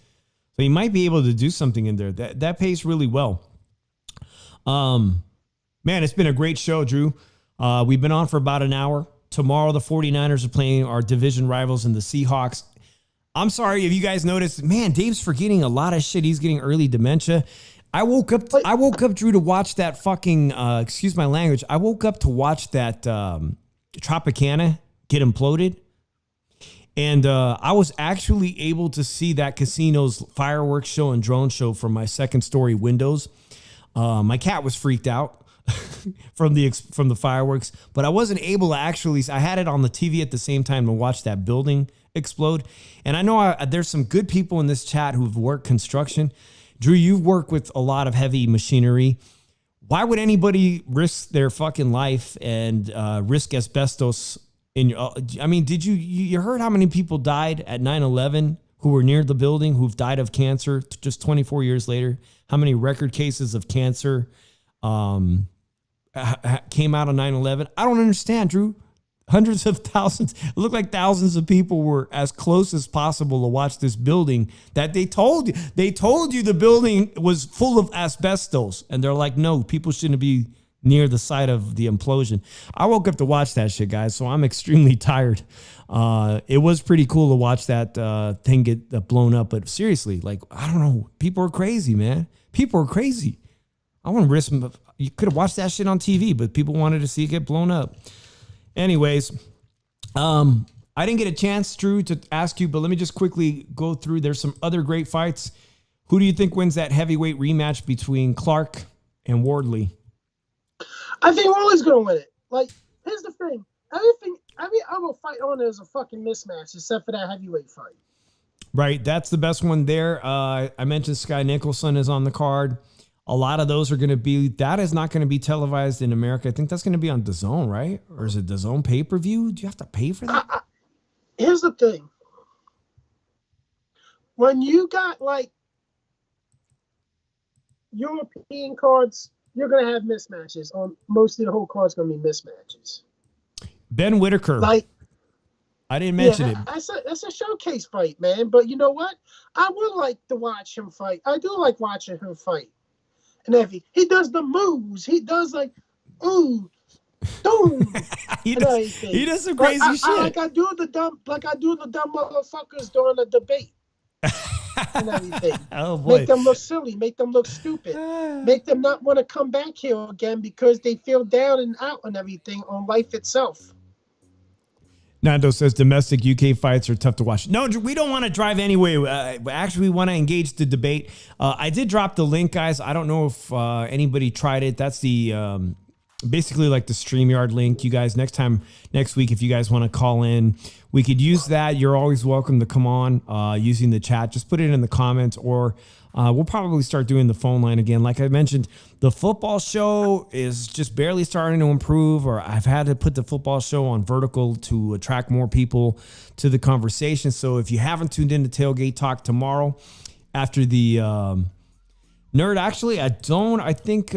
So he might be able to do something in there. That pays really well. Man, it's been a great show, Drew. We've been on for about an hour. Tomorrow, the 49ers are playing our division rivals in the Seahawks. I'm sorry if you guys noticed. Man, Dave's forgetting a lot of shit. He's getting early dementia. I woke up, Drew, to watch that fucking, excuse my language. I woke up to watch that Tropicana get imploded. And I was actually able to see that casino's fireworks show and drone show from my second story windows. My cat was freaked out from the fireworks, but I wasn't able to actually. I had it on the TV at the same time to watch that building explode. And I know there's some good people in this chat who've worked construction. Drew, you've worked with a lot of heavy machinery. Why would anybody risk their fucking life and risk asbestos in your? I mean, did you heard how many people died at 9/11 who were near the building who've died of cancer just 24 years later? How many record cases of cancer came out of 9/11? I don't understand, Drew. Hundreds of thousands. It looked like thousands of people were as close as possible to watch this building that they told you the building was full of asbestos. And they're like, no, people shouldn't be near the site of the implosion. I woke up to watch that shit, guys, so I'm extremely tired. It was pretty cool to watch that thing get blown up, but seriously, like, I don't know. People are crazy, man. People are crazy. I want to risk. You could have watched that shit on TV, but people wanted to see it get blown up. Anyways, I didn't get a chance, Drew, to ask you, but let me just quickly go through. There's some other great fights. Who do you think wins that heavyweight rematch between Clark and Wardley? I think Wardley's going to win it. Like, here's the thing. Every other fight on there is a fucking mismatch except for that heavyweight fight. Right. That's the best one there. I mentioned Sky Nicholson is on the card. A lot of those are going to be, that is not going to be televised in America. I think that's going to be on DAZN, right? Or is it DAZN pay-per-view? Do you have to pay for that? Here's the thing. When you got, like, European cards, you're going to have mismatches. On mostly the whole card's going to be mismatches. Ben Whitaker. Like, I didn't mention it. That's a showcase fight, man. But you know what? I would like to watch him fight. I do like watching him fight. And if he does the moves, he does like, ooh, boom. he does some crazy shit. Like I do the dumb motherfuckers during the debate and everything. Oh boy. Make them look silly, make them look stupid, make them not want to come back here again because they feel down and out and everything on life itself. Nando says domestic UK fights are tough to watch. No, we don't want to drive anyway. Actually, we want to engage the debate. I did drop the link, guys. I don't know if anybody tried it. That's the basically like the StreamYard link. You guys, next week, if you guys want to call in, we could use that. You're always welcome to come on using the chat. Just put it in the comments, or we'll probably start doing the phone line again. Like I mentioned, the football show is just barely starting to improve, or I've had to put the football show on vertical to attract more people to the conversation. So if you haven't tuned in to Tailgate Talk tomorrow after the Nerd, actually, I think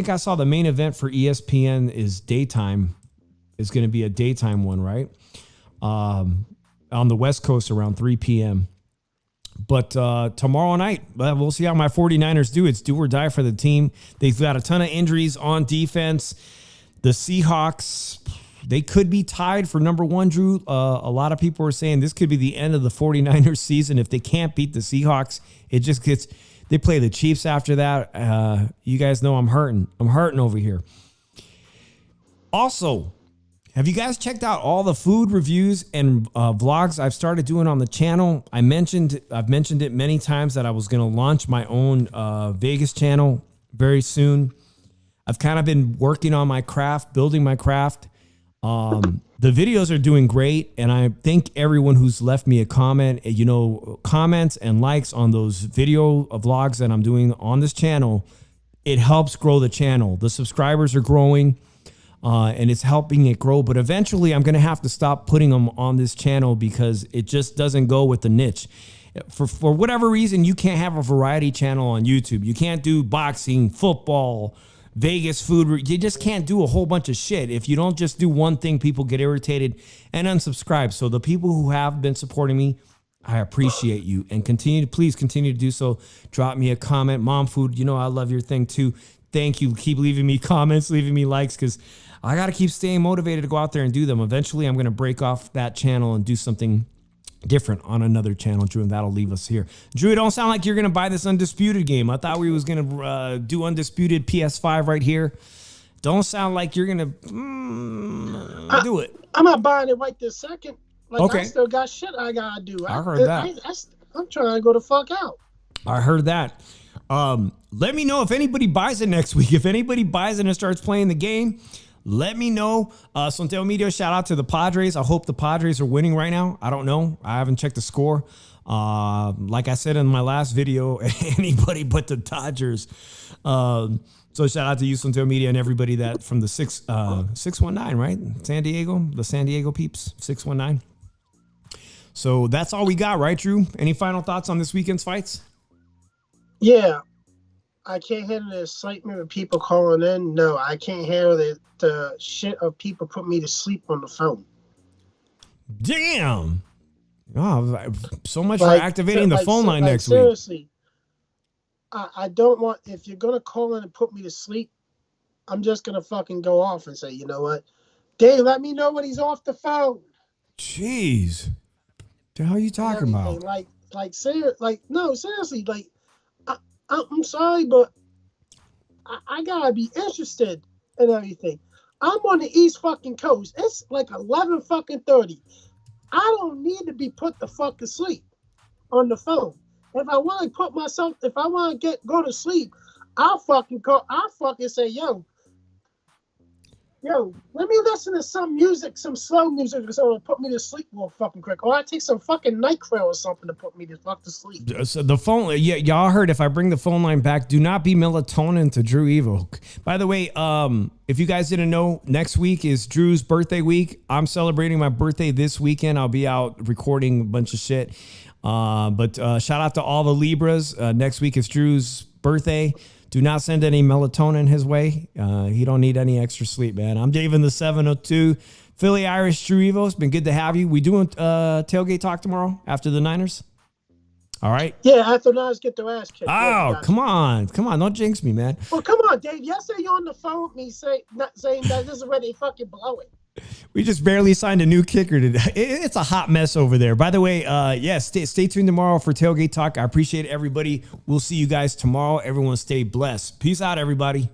I saw the main event for ESPN is daytime. It's going to be a daytime one, right? On the West Coast around 3 p.m. But tomorrow night, we'll see how my 49ers do. It's do or die for the team. They've got a ton of injuries on defense. The Seahawks, they could be tied for number one, Drew. A lot of people are saying this could be the end of the 49ers season. If they can't beat the Seahawks, it just gets... They play the Chiefs after that. You guys know I'm hurting. I'm hurting over here. Also, have you guys checked out all the food reviews and vlogs I've started doing on the channel? I've mentioned it many times that I was going to launch my own Vegas channel very soon. I've kind of been working on my craft, building my craft. The videos are doing great, and I thank everyone who's left me a comment. You know, comments and likes on those video vlogs that I'm doing on this channel. It helps grow the channel. The subscribers are growing, and it's helping it grow. But eventually, I'm going to have to stop putting them on this channel because it just doesn't go with the niche. For whatever reason, you can't have a variety channel on YouTube. You can't do boxing, football, Vegas food. You just can't do a whole bunch of shit. If you don't just do one thing, people get irritated and unsubscribe. So the people who have been supporting me, I appreciate you, and please continue to do so. Drop me a comment. Mom Food, you know I love your thing too. Thank you. Keep leaving me comments, leaving me likes, because I got to keep staying motivated to go out there and do them. Eventually, I'm going to break off that channel and do something different on another channel, Drew, and that'll leave us here. Drew, it don't sound like you're going to buy this Undisputed game. I thought we was going to do Undisputed PS5 right here. Don't sound like you're going to do it. I'm not buying it right this second. Like, okay. I still got shit I got to do. I heard that. I'm trying to go the fuck out. I heard that. Let me know if anybody buys it next week. If anybody buys it and starts playing the game, let me know. Santel Media, shout out to the Padres. I hope the Padres are winning right now. I don't know. I haven't checked the score. Like I said in my last video, anybody but the Dodgers. So shout out to you, Santel Media, and everybody that from the 619, right? San Diego, the San Diego peeps, 619. So that's all we got, right, Drew? Any final thoughts on this weekend's fights? Yeah. I can't handle the excitement of people calling in. No, I can't handle the shit of people put me to sleep on the phone. Damn. Oh, so much for activating the phone line next week. Seriously, I don't want, if you're going to call in and put me to sleep, I'm just gonna fucking go off and say, you know what, Dave, let me know when he's off the phone. Jeez, the hell are you talking about? No, seriously, like, I'm sorry, but I gotta be interested in everything. I'm on the East fucking Coast. It's like 11 fucking 30. I don't need to be put the fuck to sleep on the phone. If I want to go to sleep, I'll fucking call. I'll fucking say, yo, let me listen to some music, some slow music or something to put me to sleep real fucking quick. Or I take some fucking NyQuil or something to put me to fuck to sleep. So the phone, y'all heard, if I bring the phone line back, do not be melatonin to Drew Evo. By the way, if you guys didn't know, next week is Drew's birthday week. I'm celebrating my birthday this weekend. I'll be out recording a bunch of shit. But shout out to all the Libras. Next week is Drew's birthday. Do not send any melatonin his way. He don't need any extra sleep, man. I'm Dave in the 702. Philly Irish Drew Evo. It's been good to have you. We doing tailgate talk tomorrow after the Niners? All right. Yeah, after Niners get their ass kicked. Oh, come on. Don't jinx me, man. Well, come on, Dave. Yesterday you're on the phone with me saying that this is where they fucking blow it. We just barely signed a new kicker today. It's a hot mess over there. By the way, stay tuned tomorrow for Tailgate Talk. I appreciate everybody. We'll see you guys tomorrow. Everyone stay blessed. Peace out, everybody.